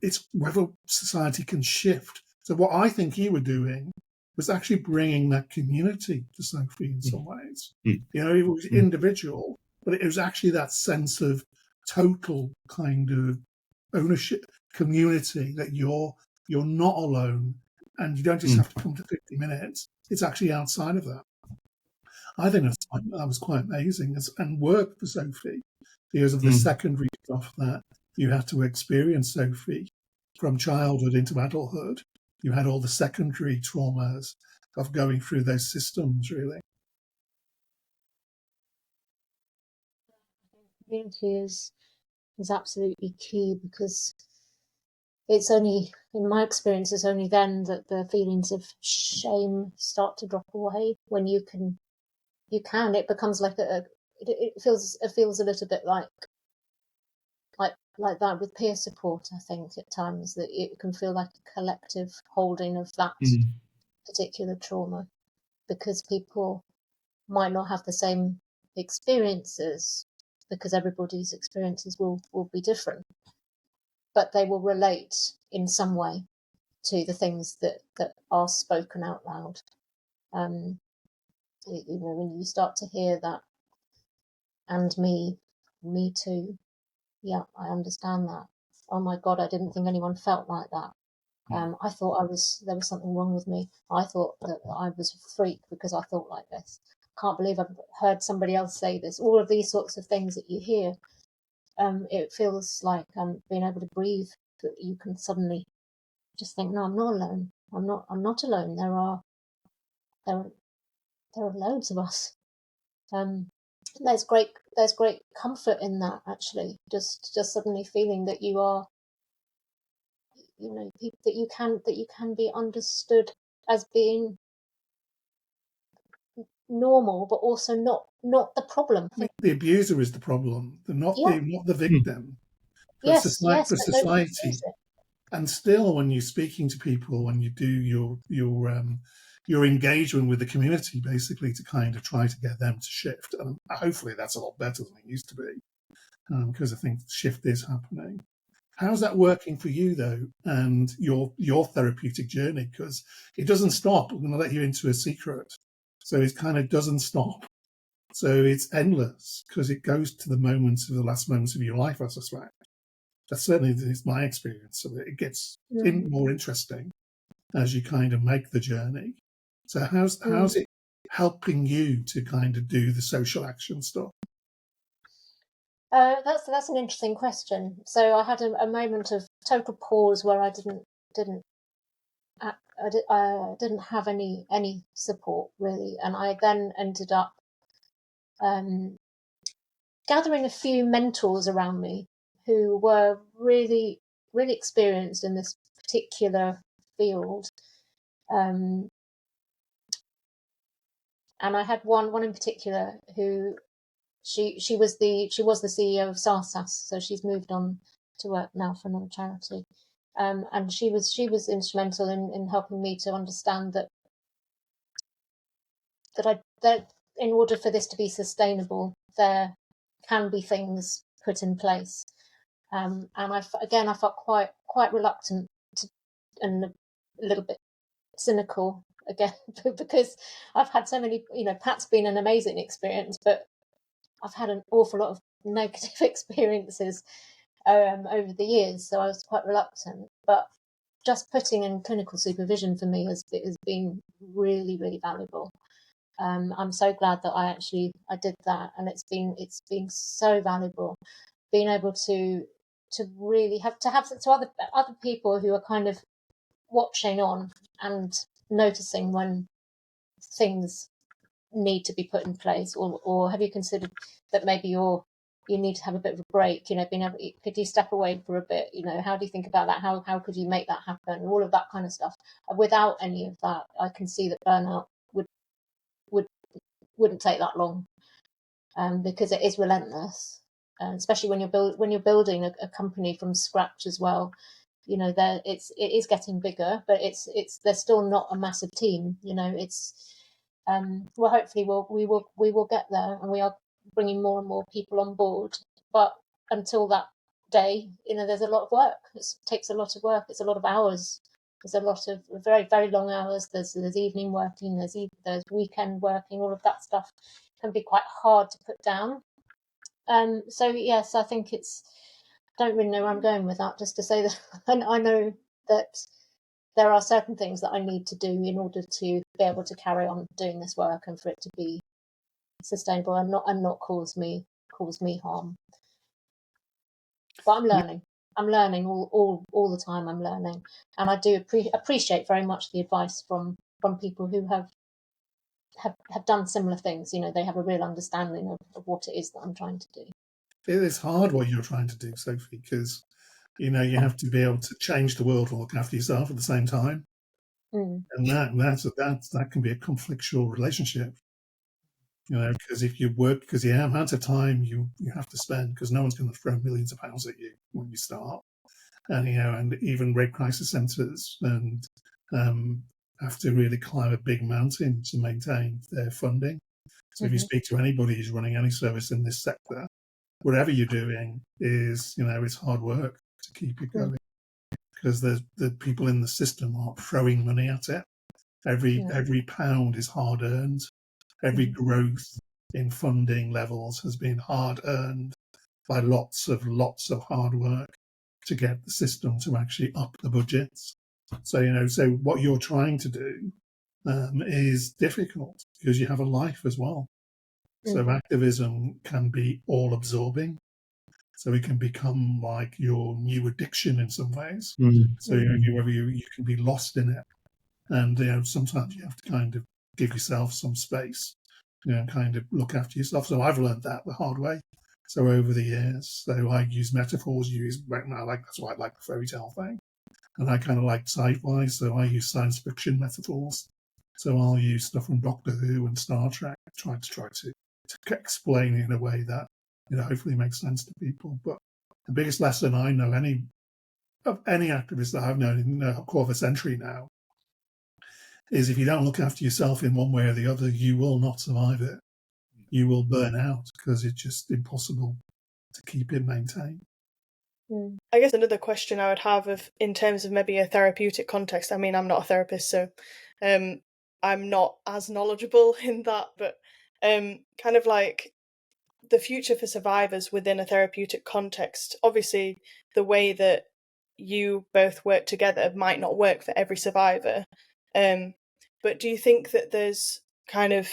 It's whether society can shift. So what I think you were doing was actually bringing that community to Sophie in some ways. It was individual, but it was actually that sense of total kind of ownership, community, that you're not alone, and you don't just have to come to 50 minutes. It's actually outside of that. I think that was quite amazing and worked for Sophie because of the secondary stuff that you had to experience, Sophie, from childhood into adulthood. You had all the secondary traumas of going through those systems, really. Community is absolutely key, because it's only, in my experience, it's only then that the feelings of shame start to drop away. When it becomes like it feels a little bit like that with peer support. I think at times that it can feel like a collective holding of that particular trauma, because people might not have the same experiences, because everybody's experiences will be different, but they will relate in some way to the things that are spoken out loud. When you start to hear that, and me too, yeah, I understand that. Oh my God, I didn't think anyone felt like that. I thought there was something wrong with me. I thought that I was a freak because I thought like this. Can't believe I've heard somebody else say this. All of these sorts of things that you hear, it feels like being able to breathe. That you can suddenly just think, no, I'm not alone. I'm not alone. There are loads of us. There's great comfort in that, actually. Just suddenly feeling that you are, that you can be understood as being normal, but also not the problem. The abuser is the problem, not the victim. For Yes, society, and still, when you're speaking to people, when you do your engagement with the community, basically to kind of try to get them to shift, and hopefully that's a lot better than it used to be, because I think shift is happening. How's that working for you, though, and your therapeutic journey? Because it doesn't stop. I'm going to let you into a secret. So it kind of doesn't stop. So it's endless, because it goes to the last moments of your life, I suspect. That certainly is my experience. So it gets more interesting as you kind of make the journey. So how's it helping you to kind of do the social action stuff? That's an interesting question. So I had a moment of total pause where I didn't have any support, really, and I then ended up gathering a few mentors around me who were really, really experienced in this particular field. And I had one in particular who she was the CEO of SARSAS, so she's moved on to work now for another charity. And she was instrumental in helping me to understand that in order for this to be sustainable, there can be things put in place. And I felt quite reluctant and a little bit cynical again, because I've had so many, Pat's been an amazing experience, but I've had an awful lot of negative experiences over the years, so I was quite reluctant. But just putting in clinical supervision for me has been really, really valuable. I'm so glad that I did that, and it's been so valuable being able to really have other people who are kind of watching on and noticing when things need to be put in place, or have you considered that maybe you need to have a bit of a break? Could you step away for a bit? How do you think about that? How could you make that happen? All of that kind of stuff. Without any of that, I can see that burnout wouldn't take that long, because it is relentless, especially when you're building a company from scratch as well. It is getting bigger, but there's still not a massive team. Well, hopefully we will get there, and we are bringing more and more people on board. But until that day, there's a lot of work. It takes a lot of work. It's a lot of hours. There's a lot of very, very long hours. There's evening working. There's weekend working. All of that stuff can be quite hard to put down. So yes, I think I don't really know where I'm going with that. Just to say that I know that there are certain things that I need to do in order to be able to carry on doing this work, and for it to be sustainable and not cause me harm. But I'm learning. I'm learning all the time. I'm learning, and I do appreciate very much the advice from people who have done similar things. They have a real understanding of what it is that I'm trying to do. It is hard what you're trying to do, Sophie, because you have to be able to change the world and look after yourself at the same time, and that can be a conflictual relationship. because if you work, because the amount of time you have to spend, because no one's going to throw millions of pounds at you when you start, and and even rape crisis centres and have to really climb a big mountain to maintain their funding. So if you speak to anybody who's running any service in this sector, whatever you're doing is, it's hard work to keep it going, because the people in the system are throwing money at it. Every pound is hard earned. Every growth in funding levels has been hard earned by lots of hard work to get the system to actually up the budgets. So so what you're trying to do is difficult because you have a life as well. So activism can be all absorbing. So it can become like your new addiction in some ways. So you can be lost in it, and sometimes you have to kind of give yourself some space, and kind of look after yourself. So I've learned that the hard way. So over the years, so I use metaphors. That's why I like the fairy tale thing, and I kind of like sci-fi. So I use science fiction metaphors. So I'll use stuff from Doctor Who and Star Trek, try to explain it in a way that hopefully makes sense to people. But the biggest lesson I know of any activist that I've known in a quarter of a century now is if you don't look after yourself in one way or the other, you will not survive it. You will burn out because it's just impossible to keep it maintained. I guess another question I would have in terms of maybe a therapeutic context. I mean, I'm not a therapist, so I'm not as knowledgeable in that, but kind of like the future for survivors within a therapeutic context. Obviously, the way that you both work together might not work for every survivor. But do you think that there's kind of,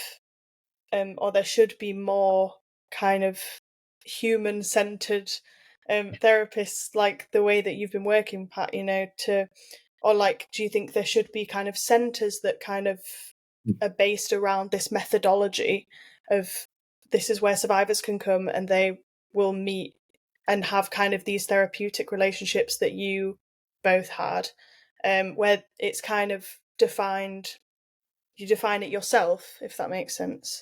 or there should be more kind of human-centered therapists, like the way that you've been working, Pat, or like, do you think there should be kind of centres that kind of are based around this methodology of this is where survivors can come and they will meet and have kind of these therapeutic relationships that you both had, where it's kind of defined, you define it yourself, if that makes sense?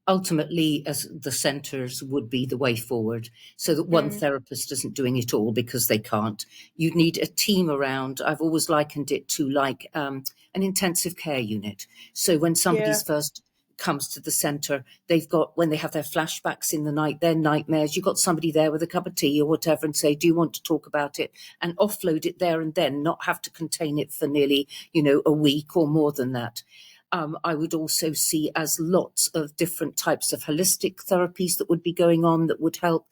Ultimately, as the centres would be the way forward, so that one therapist isn't doing it all because they can't. You'd need a team around. I've always likened it to like an intensive care unit. So when somebody's first comes to the centre, they've got, when they have their flashbacks in the night, their nightmares, you've got somebody there with a cup of tea or whatever and say, do you want to talk about it? And offload it there and then, not have to contain it for nearly, a week or more than that. I would also see as lots of different types of holistic therapies that would be going on that would help,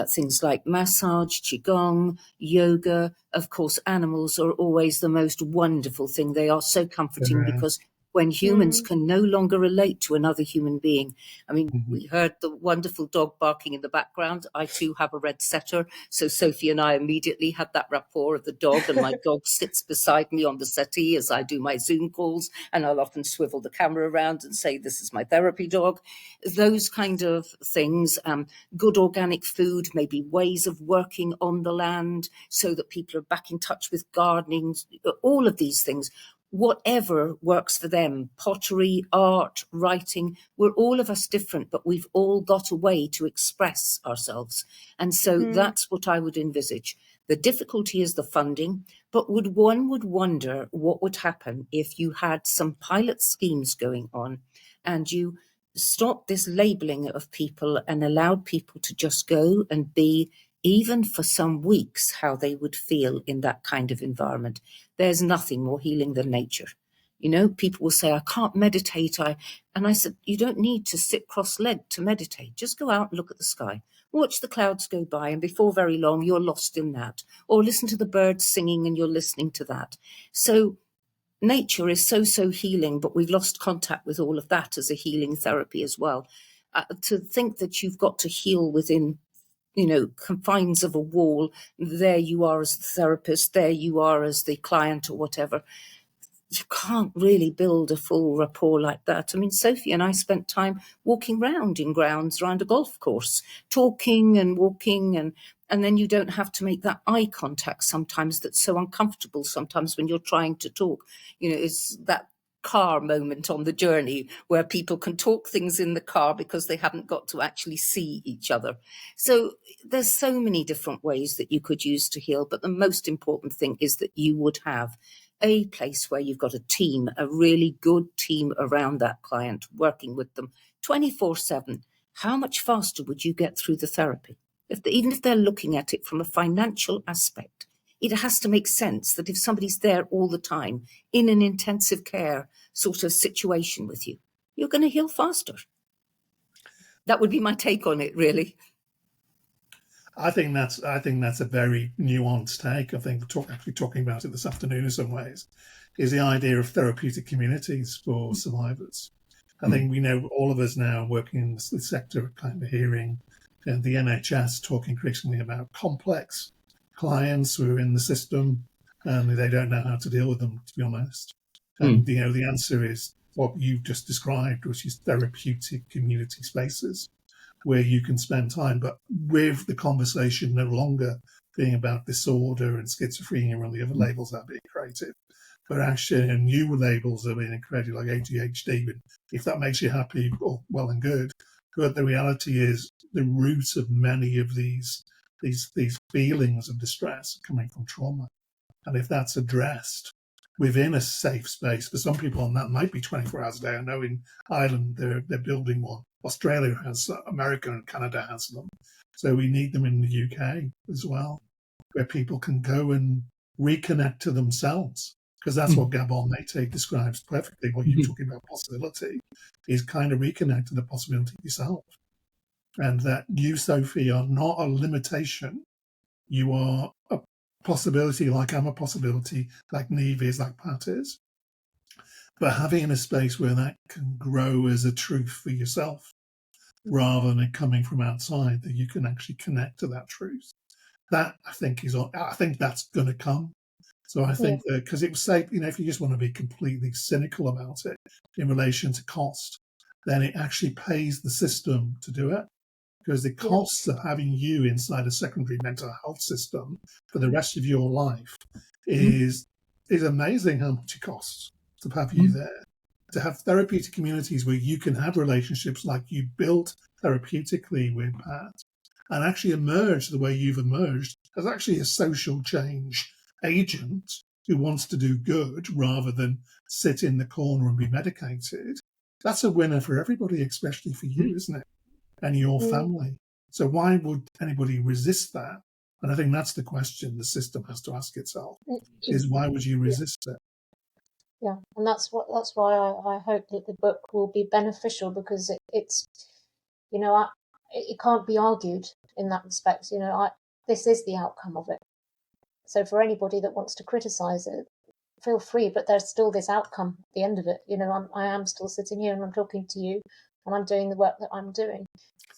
things like massage, qigong, yoga. Of course, animals are always the most wonderful thing. They are so comforting because when humans can no longer relate to another human being. I mean, we heard the wonderful dog barking in the background. I too have a red setter. So Sophie and I immediately had that rapport of the dog, and my dog sits beside me on the settee as I do my Zoom calls, and I'll often swivel the camera around and say, this is my therapy dog. Those kind of things, good organic food, maybe ways of working on the land so that people are back in touch with gardening, all of these things. Whatever works for them, pottery, art, writing, we're all of us different, but we've all got a way to express ourselves. And so that's what I would envisage. The difficulty is the funding, but one would wonder what would happen if you had some pilot schemes going on and you stopped this labeling of people and allowed people to just go and be, even for some weeks, how they would feel in that kind of environment. There's nothing more healing than nature. People will say, I can't meditate. And I said, you don't need to sit cross-legged to meditate. Just go out and look at the sky. Watch the clouds go by, and before very long, you're lost in that. Or listen to the birds singing, and you're listening to that. So nature is so healing, but we've lost contact with all of that as a healing therapy as well. To think that you've got to heal within confines of a wall, there you are as the therapist, there you are as the client or whatever. You can't really build a full rapport like that. I mean, Sophie and I spent time walking round in grounds around a golf course, talking and walking, and then you don't have to make that eye contact sometimes that's so uncomfortable sometimes when you're trying to talk. Is that car moment on the journey where people can talk things in the car because they haven't got to actually see each other. So there's so many different ways that you could use to heal, but the most important thing is that you would have a place where you've got a team, a really good team around that client, working with them 24/7. How much faster would you get through the therapy? Even if they're looking at it from a financial aspect, it has to make sense that if somebody's there all the time in an intensive care sort of situation with you, you're going to heal faster. That would be my take on it, really. I think that's a very nuanced take. I think actually talking about it this afternoon in some ways is the idea of therapeutic communities for survivors. I think we know all of us now working in the sector of kind of hearing, and the NHS talk increasingly about complex clients who are in the system and they don't know how to deal with them, to be honest. And the answer is what you've just described, which is therapeutic community spaces where you can spend time, but with the conversation no longer being about disorder and schizophrenia and the other labels that are being created, but actually new labels are being created like ADHD. If that makes you happy, well and good. But the reality is the root of many of these feelings of distress are coming from trauma. And if that's addressed within a safe space, for some people, and that might be 24 hours a day. I know in Ireland they're building one. Australia has, America and Canada has them. So we need them in the UK as well, where people can go and reconnect to themselves. Because that's what Gabon Mate describes perfectly. What you're talking about, possibility, is kind of reconnect to the possibility of yourself. And that you, Sophie, are not a limitation. You are a possibility, like I'm a possibility, like Neve is, like Pat is. But having in a space where that can grow as a truth for yourself, rather than it coming from outside, that you can actually connect to that truth. That I think that's going to come. So I think that because it was safe, if you just want to be completely cynical about it in relation to cost, then it actually pays the system to do it. Because the costs of having you inside a secondary mental health system for the rest of your life is amazing how much it costs to have you there. To have therapeutic communities where you can have relationships like you built therapeutically with Pat and actually emerge the way you've emerged as actually a social change agent who wants to do good rather than sit in the corner and be medicated. That's a winner for everybody, especially for you, isn't it? And your family. So why would anybody resist that? And I think that's the question the system has to ask itself, is why would you resist it? Yeah, and that's why I hope that the book will be beneficial, because it's it can't be argued in that respect. This is the outcome of it. So for anybody that wants to criticize it, feel free, but there's still this outcome at the end of it. I am still sitting here and I'm talking to you and I'm doing the work that I'm doing.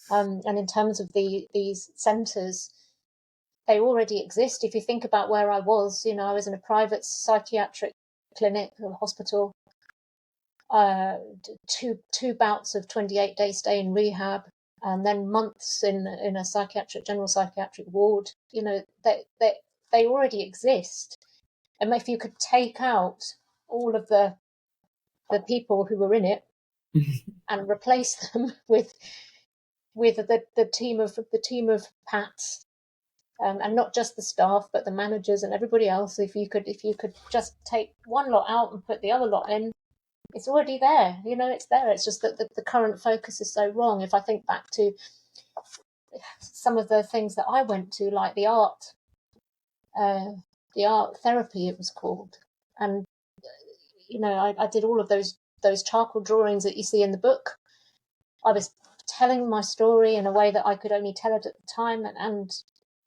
And in terms of these centres, they already exist. If you think about where I was, I was in a private psychiatric clinic or hospital, two bouts of 28-day stay in rehab, and then months in a general psychiatric ward. They already exist. And if you could take out all of the people who were in it and replace them with the team of Pats, and not just the staff but the managers and everybody else. If you could just take one lot out and put the other lot in, it's already there. It's there. It's just that the current focus is so wrong. If I think back to some of the things that I went to, like the art therapy, it was called, and I did all of those charcoal drawings that you see in the book. I was telling my story in a way that I could only tell it at the time, and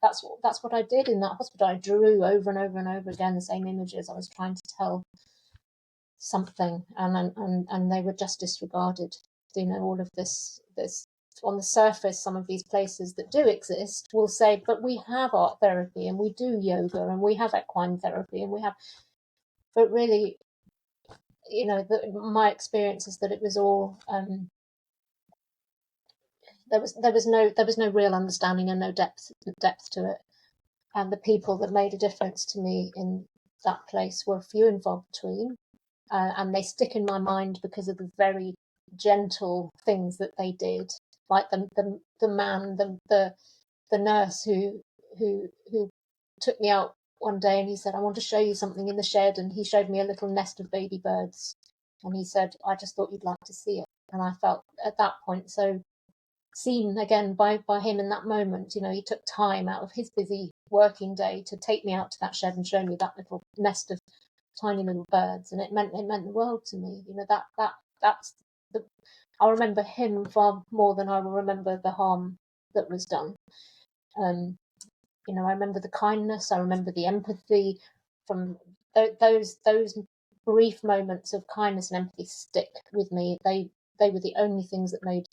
that's what I did in that hospital. I drew over and over and over again the same images. I was trying to tell something, and they were just disregarded. All of this on the surface, some of these places that do exist will say, but we have art therapy and we do yoga and we have equine therapy and we have, but really, my experience is that it was all there was no real understanding and no depth to it, and the people that made a difference to me in that place were few and far between, and they stick in my mind because of the very gentle things that they did, like the man, the nurse who took me out one day and he said, I want to show you something in the shed, and he showed me a little nest of baby birds, and he said, I just thought you'd like to see it. And I felt at that point so seen again by him in that moment. You know, he took time out of his busy working day to take me out to that shed and show me that little nest of tiny little birds, and it meant the world to me. You know, that's the, I'll remember him far more than I will remember the harm that was done. You know, I remember the kindness, I remember the empathy from those brief moments of kindness and empathy stick with me. They were the only things that made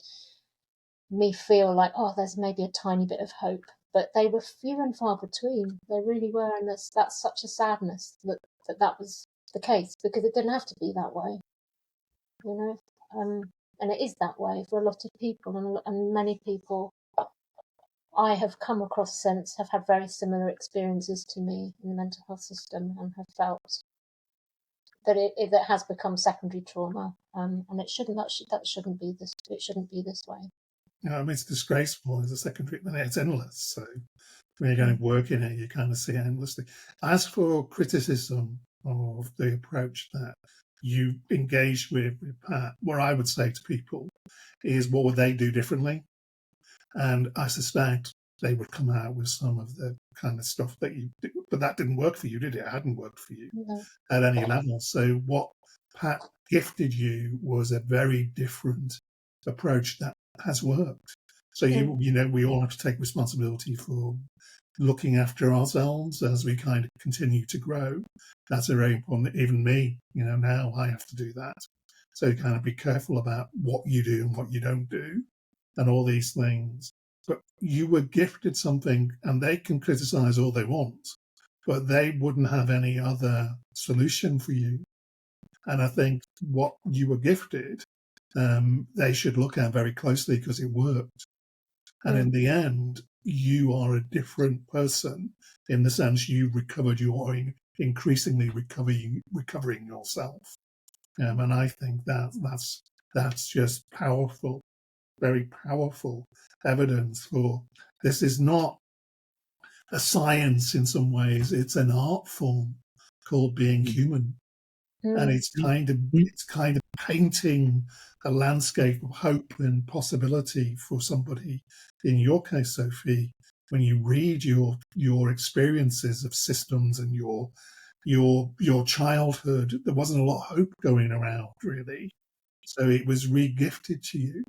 me feel like, oh, there's maybe a tiny bit of hope. But they were few and far between. They really were, and that's such a sadness that was the case, because it didn't have to be that way, you know. And it is that way for a lot of people, and many people I have come across since have had very similar experiences to me in the mental health system, and have felt that it has become secondary trauma, and it shouldn't. That shouldn't be this. It shouldn't be this way. I mean, it's disgraceful as a secondary, but it's endless. So when you're going to work in it, you kind of see it endlessly. As for criticism of the approach that you engaged with Pat, what I would say to people is, what would they do differently? And I suspect they would come out with some of the kind of stuff that you did, but that didn't work for you, did it? It hadn't worked for you at any level. So what Pat gifted you was a very different approach that has worked. So you know, we all have to take responsibility for looking after ourselves as we kind of continue to grow. That's a very important. Even me, you know, now I have to do that. So kind of be careful about what you do and what you don't do, and all these things. But you were gifted something, and they can criticize all they want, but they wouldn't have any other solution for you. And I think what you were gifted, they should look at very closely, because it worked. And in the end, you are a different person, in the sense you recovered, you are increasingly recovering yourself. And I think that's just powerful, very powerful evidence for this is not a science in some ways, it's an art form called being human. And it's kind of painting a landscape of hope and possibility for somebody. In your case, Sophie, when you read your experiences of systems and your childhood, there wasn't a lot of hope going around, really. So it was re-gifted to you.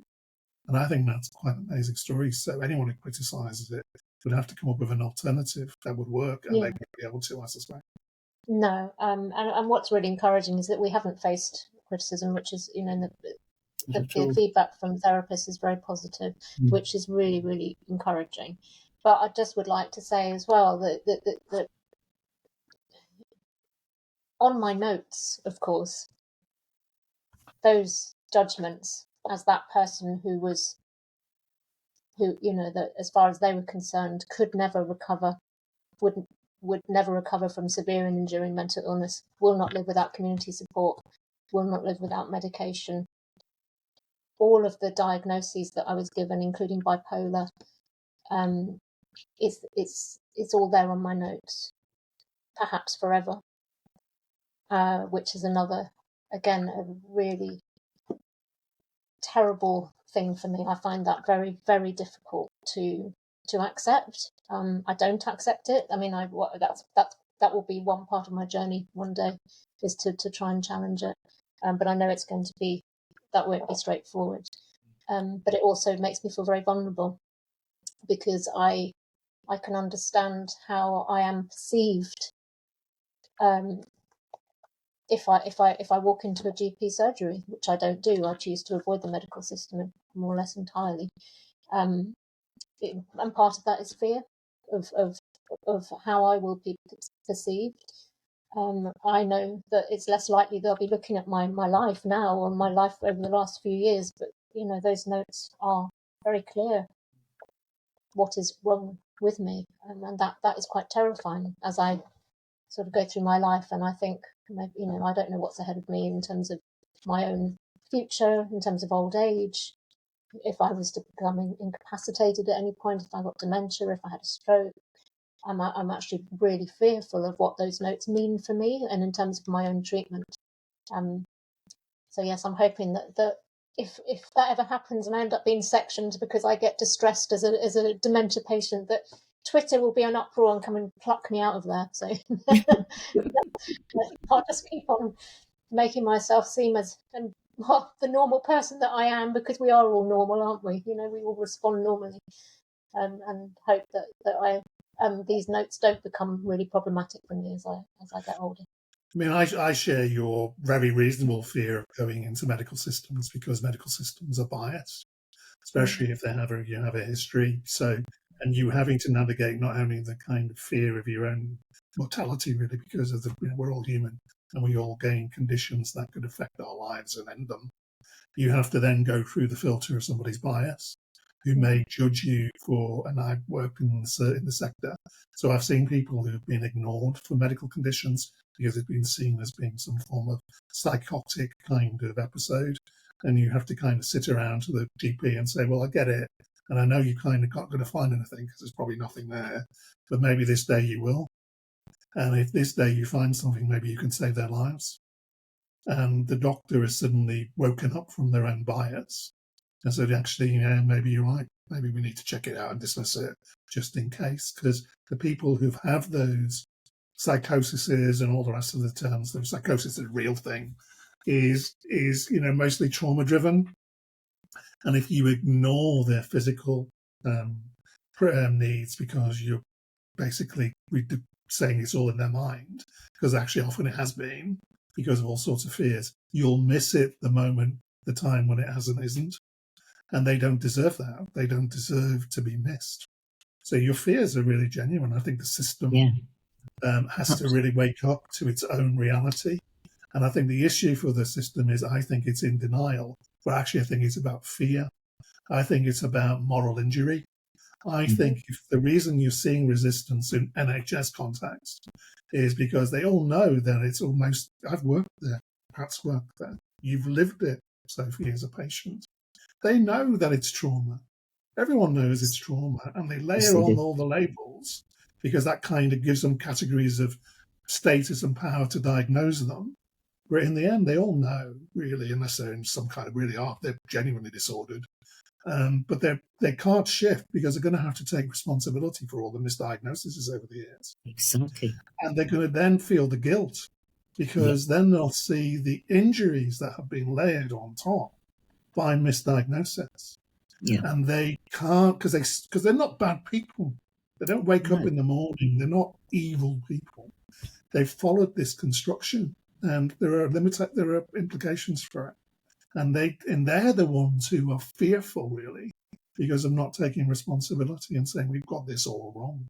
And I think that's quite an amazing story. So anyone who criticises it would have to come up with an alternative that would work, and they would be able to, I suspect. No, and what's really encouraging is that we haven't faced criticism, which is, you know, the feedback from therapists is very positive, which is really, really encouraging. But I just would like to say as well that on my notes, of course, those judgments as that person who, you know, that as far as they were concerned, could never recover, would never recover from severe and enduring mental illness, will not live without community support, will not live without medication. All of the diagnoses that I was given, including bipolar, it's all there on my notes, perhaps forever, which is another, again, a really terrible thing for me. I find that very, very difficult to accept. I don't accept it. I mean, that will be one part of my journey one day, is to try and challenge it. But I know it's going to be, that won't be straightforward. But it also makes me feel very vulnerable, because I can understand how I am perceived if I walk into a GP surgery, which I don't do. I choose to avoid the medical system more or less entirely. And part of that is fear of how I will be perceived. I know that it's less likely they'll be looking at my life now, or my life over the last few years, but, you know, those notes are very clear what is wrong with me, and that is quite terrifying as I sort of go through my life, and I think, maybe, I don't know what's ahead of me in terms of my own future, in terms of old age, if I was to become incapacitated at any point, if I got dementia, if I had a stroke. I'm actually really fearful of what those notes mean for me and in terms of my own treatment. So yes, I'm hoping that if that ever happens and I end up being sectioned because I get distressed as a dementia patient, that Twitter will be an uproar and come and pluck me out of there. So I'll just keep on making myself seem as the normal person that I am, because we are all normal, aren't we? We all respond normally, and hope that these notes don't become really problematic for me as I get older. I mean, I share your very reasonable fear of going into medical systems, because medical systems are biased, especially if you have a history. So, and you having to navigate not only the kind of fear of your own mortality, really, because of we're all human and we all gain conditions that could affect our lives and end them. You have to then go through the filter of somebody's bias, who may judge you for, and I've worked in the sector, so I've seen people who've been ignored for medical conditions because it's been seen as being some form of psychotic kind of episode, and you have to kind of sit around to the GP and say, well, I get it, and I know you kind of not going to find anything because there's probably nothing there, but maybe this day you will, and if this day you find something, maybe you can save their lives. And the doctor is suddenly woken up from their own bias and said, actually, maybe you're right. Maybe we need to check it out and dismiss it just in case. Because the people who have those psychoses and all the rest of the terms, the psychosis is a real thing, is mostly trauma driven. And if you ignore their physical needs because you're basically saying it's all in their mind, because actually often it has been, because of all sorts of fears, you'll miss it the time when it isn't. And they don't deserve that. They don't deserve to be missed. So your fears are really genuine. I think the system has to really wake up to its own reality. And I think the issue for the system is, I think it's in denial, but actually I think it's about fear. I think it's about moral injury. I think if the reason you're seeing resistance in NHS context is because they all know that it's almost, I've worked there, Pat's worked there, you've lived it, Sophie, as a patient. They know that it's trauma. Everyone knows it's trauma, and they layer on all the labels because that kind of gives them categories of status and power to diagnose them. But in the end, they all know, really, unless they're in some kind of they're genuinely disordered. But they can't shift because they're going to have to take responsibility for all the misdiagnoses over the years. Exactly. And they're going to then feel the guilt, because then they'll see the injuries that have been layered on top by misdiagnosis. Yeah. And they can't, because they're not bad people. They don't wake up in the morning. They're not evil people. They've followed this construction, and there are implications for it. And they're the ones who are fearful, really, because of not taking responsibility and saying, we've got this all wrong,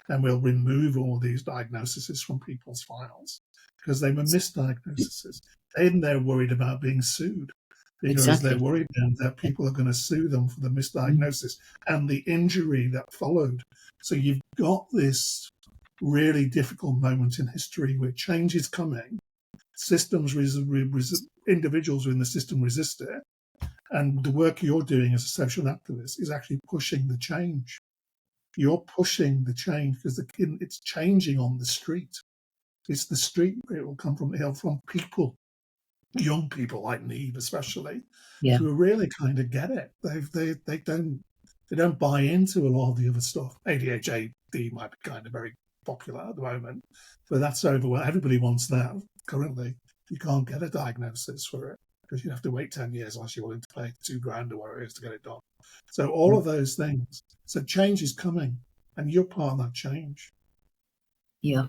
and we'll remove all these diagnoses from people's files because they were misdiagnoses. Then they're worried about being sued, because they're worried then that people are going to sue them for the misdiagnosis and the injury that followed. So you've got this really difficult moment in history where change is coming. Systems, individuals within the system resist it. And the work you're doing as a social activist is actually pushing the change. You're pushing the change because it's changing on the street. It's the street where it will come from people, young people like Neve especially, who really kind of get it. They don't buy into a lot of the other stuff. ADHD might be kind of very popular at the moment, but that's over. Everybody wants that currently. You can't get a diagnosis for it because you have to wait 10 years unless you're willing to pay $2,000 or whatever it is to get it done. So all of those things. So change is coming, and you're part of that change. Yeah.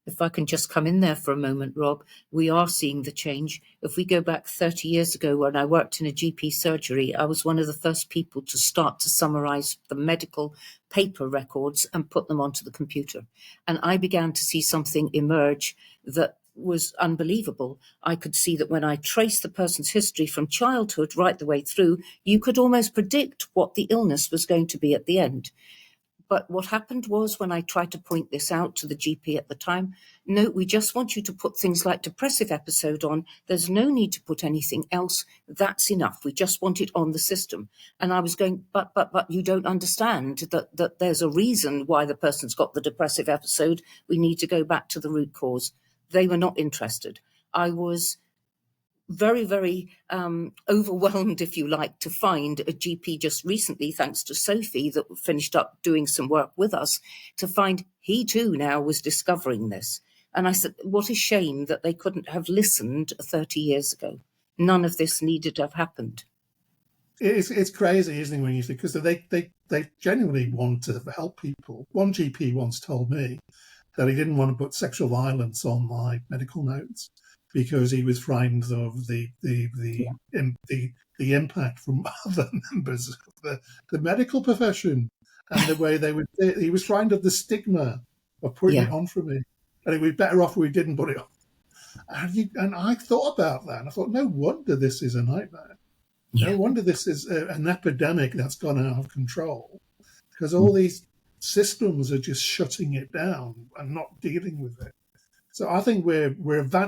If I can just come in there for a moment, Rob, we are seeing the change. If we go back 30 years ago when I worked in a GP surgery, I was one of the first people to start to summarise the medical paper records and put them onto the computer. And I began to see something emerge that was unbelievable. I could see that when I traced the person's history from childhood right the way through, you could almost predict what the illness was going to be at the end. But what happened was, when I tried to point this out to the GP at the time, no, we just want you to put things like depressive episode on. There's no need to put anything else. That's enough. We just want it on the system. And I was going, but you don't understand that there's a reason why the person's got the depressive episode. We need to go back to the root cause. They were not interested. I was very, very overwhelmed, if you like, to find a GP just recently, thanks to Sophie, that finished up doing some work with us, to find he too now was discovering this. And I said, what a shame that they couldn't have listened 30 years ago. None of this needed to have happened. It's crazy, isn't it, when you think, because they genuinely want to help people. One GP once told me that he didn't want to put sexual violence on my medical notes because he was frightened of the impact from other members of the medical profession and the way they would. He was frightened of the stigma of putting it on for me, and it would be better off if we didn't put it on. And I thought about that, and I thought, no wonder this is a nightmare. Yeah. No wonder this is an epidemic that's gone out of control, because all these systems are just shutting it down and not dealing with it. So I think we're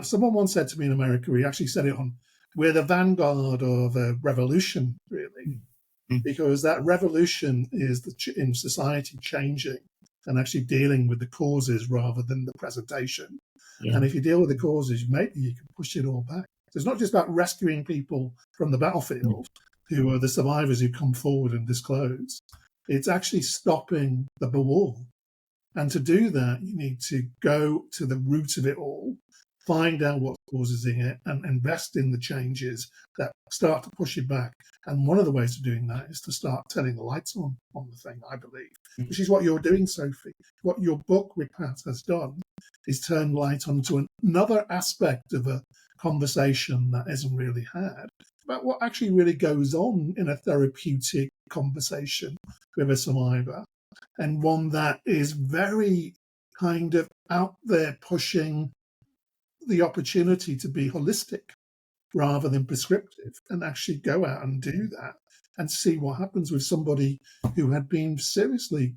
someone once said to me in America, he actually said it on, we're the vanguard of a revolution, really, because that revolution is in society changing and actually dealing with the causes rather than the presentation. Yeah. And if you deal with the causes, maybe you can push it all back. So it's not just about rescuing people from the battlefield who are the survivors who come forward and disclose. It's actually stopping the war. And to do that, you need to go to the root of it all, find out what causes it, and invest in the changes that start to push it back. And one of the ways of doing that is to start turning the lights on the thing, I believe, which is what you're doing, Sophie. What your book with Pat has done is turn light onto another aspect of a conversation that isn't really had about what actually really goes on in a therapeutic conversation with a survivor. And one that is very kind of out there pushing the opportunity to be holistic rather than prescriptive, and actually go out and do that and see what happens with somebody who had been seriously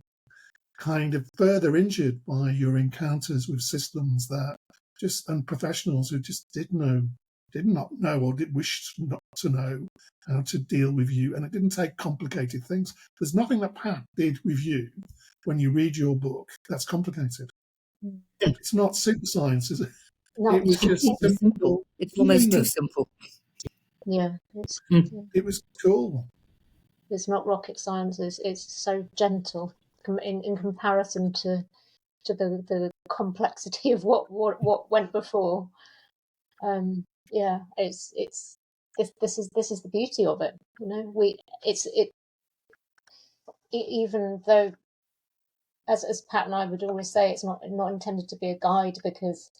kind of further injured by your encounters with systems that and professionals who just did not know or did wish not to know how to deal with you. And it didn't take complicated things. There's nothing that Pat did with you when you read your book that's complicated. It's not super science, is it? No, it was just simple. It's almost too simple. Yeah, it was cool. It's not rocket science. It's so gentle in comparison to the complexity of what went before. Yeah, this is the beauty of it. You know, even though, as Pat and I would always say, it's not intended to be a guide, because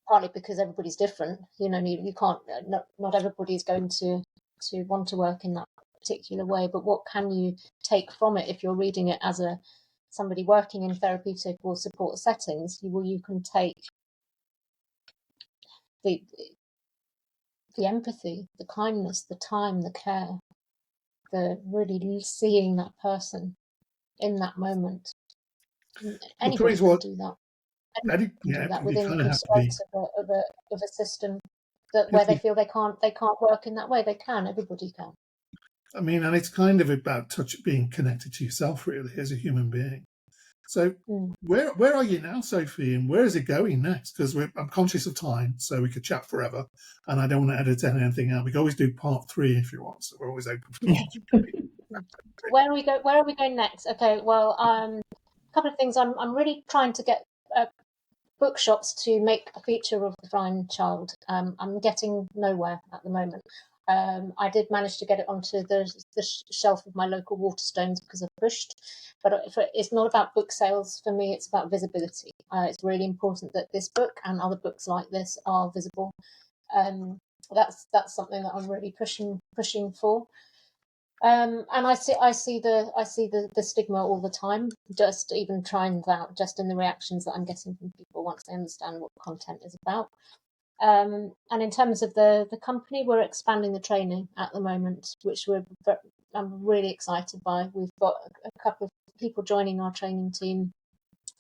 partly because everybody's different. You know, you can't, not everybody's going to want to work in that particular way. But what can you take from it if you're reading it as somebody working in therapeutic or support settings? You can take the empathy, the kindness, the time, the care, the really seeing that person in that moment. Anybody can do that. Anybody can do that within the constraints of a system where they feel they can't work in that way. They can. Everybody can. I mean, and it's kind of about being connected to yourself, really, as a human being. So where are you now, Sophie, and where is it going next? Because I'm conscious of time, so we could chat forever, and I don't want to edit anything out. We can always do part 3 if you want, so we're always open for part 3. Where are we going next? Okay, well, a couple of things. I'm really trying to get bookshops to make a feature of The Blind Child. I'm getting nowhere at the moment. I did manage to get it onto the shelf of my local Waterstones because I pushed, but it's not about book sales for me, it's about visibility. It's really important that this book and other books like this are visible. That's something that I'm really pushing for. And I see the stigma all the time, just even trying that out, just in the reactions that I'm getting from people once they understand what content is about. And in terms of the company, we're expanding the training at the moment, which I'm really excited by. We've got a couple of people joining our training team.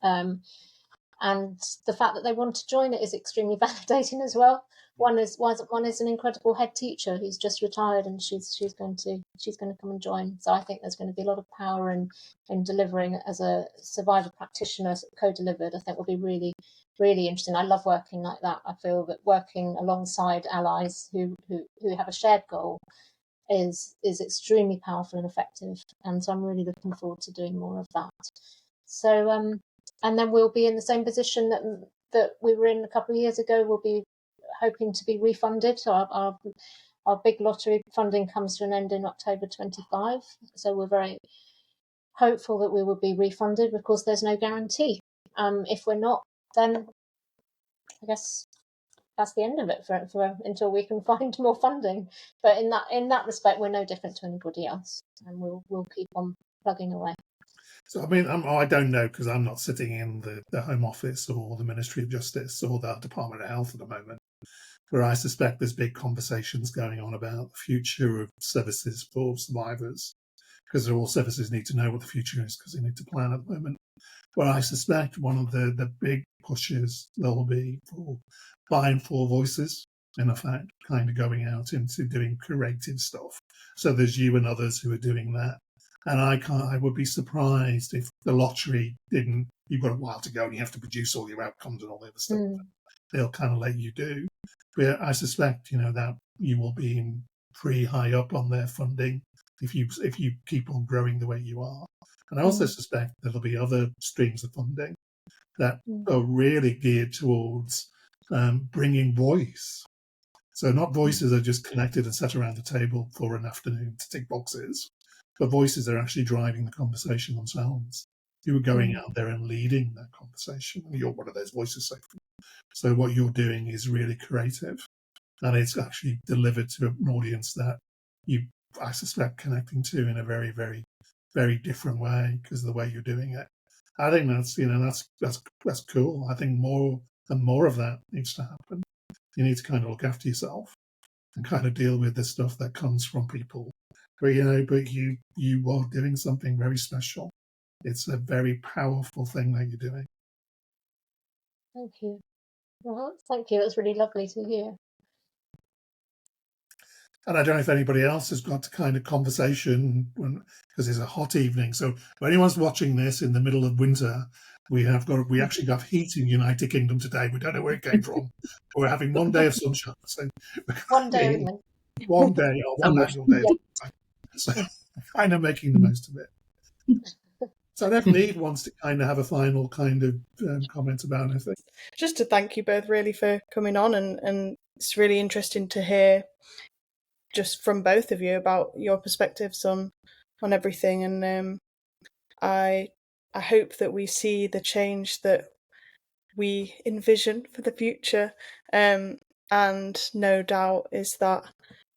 And the fact that they want to join it is extremely validating as well. One is an incredible head teacher who's just retired, and she's going to come and join. So I think there's going to be a lot of power in delivering as a survivor practitioner, co-delivered. I think will be really, really interesting. I love working like that. I feel that working alongside allies who have a shared goal is extremely powerful and effective. And so I'm really looking forward to doing more of that. So and then we'll be in the same position that we were in a couple of years ago. We'll be hoping to be refunded. So our big lottery funding comes to an end in October 25. So we're very hopeful that we will be refunded. Of course, there's no guarantee. If we're not, then I guess that's the end of it for until we can find more funding. But in that respect, we're no different to anybody else, and we'll keep on plugging away. So, I mean, I don't know, because I'm not sitting in the Home Office or the Ministry of Justice or the Department of Health at the moment, where I suspect there's big conversations going on about the future of services for survivors, because all services need to know what the future is, because they need to plan at the moment. Well, I suspect one of the big pushes will be for buying for voices, in effect, kind of going out into doing creative stuff. So there's you and others who are doing that. And I would be surprised if the lottery didn't, you've got a while to go and you have to produce all your outcomes and all the other stuff. They'll kind of let you do. But I suspect, that you will be pretty high up on their funding if you keep on growing the way you are. And I also suspect there'll be other streams of funding that are really geared towards bringing voice. So not voices are just connected and sat around the table for an afternoon to tick boxes, but voices are actually driving the conversation themselves. You are going out there and leading that conversation, and you're one of those voices, Sophie. So what you're doing is really creative, and it's actually delivered to an audience that I suspect, connecting to in a very, very, very different way because of the way you're doing it. I think that's cool. I think more and more of that needs to happen. You need to kind of look after yourself and kind of deal with the stuff that comes from people. But you are doing something very special. It's a very powerful thing that you're doing. Thank you. Well, thank you. It's really lovely to hear. And I don't know if anybody else has got the kind of conversation, because it's a hot evening. So if anyone's watching this in the middle of winter, we actually got heat in the United Kingdom today. We don't know where it came from. We're having one day of sunshine. So one day only. One day, or one annual day. So kind of making the most of it. So I don't know if Neve wants to kind of have a final kind of comment about anything. Just to thank you both really for coming on, and it's really interesting to hear just from both of you about your perspectives on everything. And I hope that we see the change that we envision for the future, and no doubt is that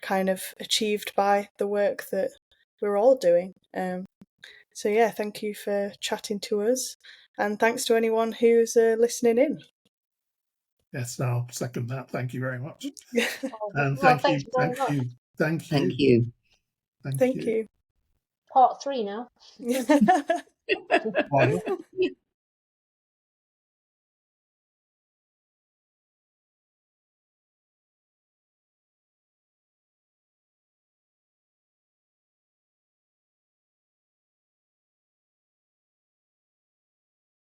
kind of achieved by the work that we're all doing. So yeah, thank you for chatting to us, and thanks to anyone who's listening in. Yes, I'll second that. Thank you very much. And Well, thank you. Part 3 now.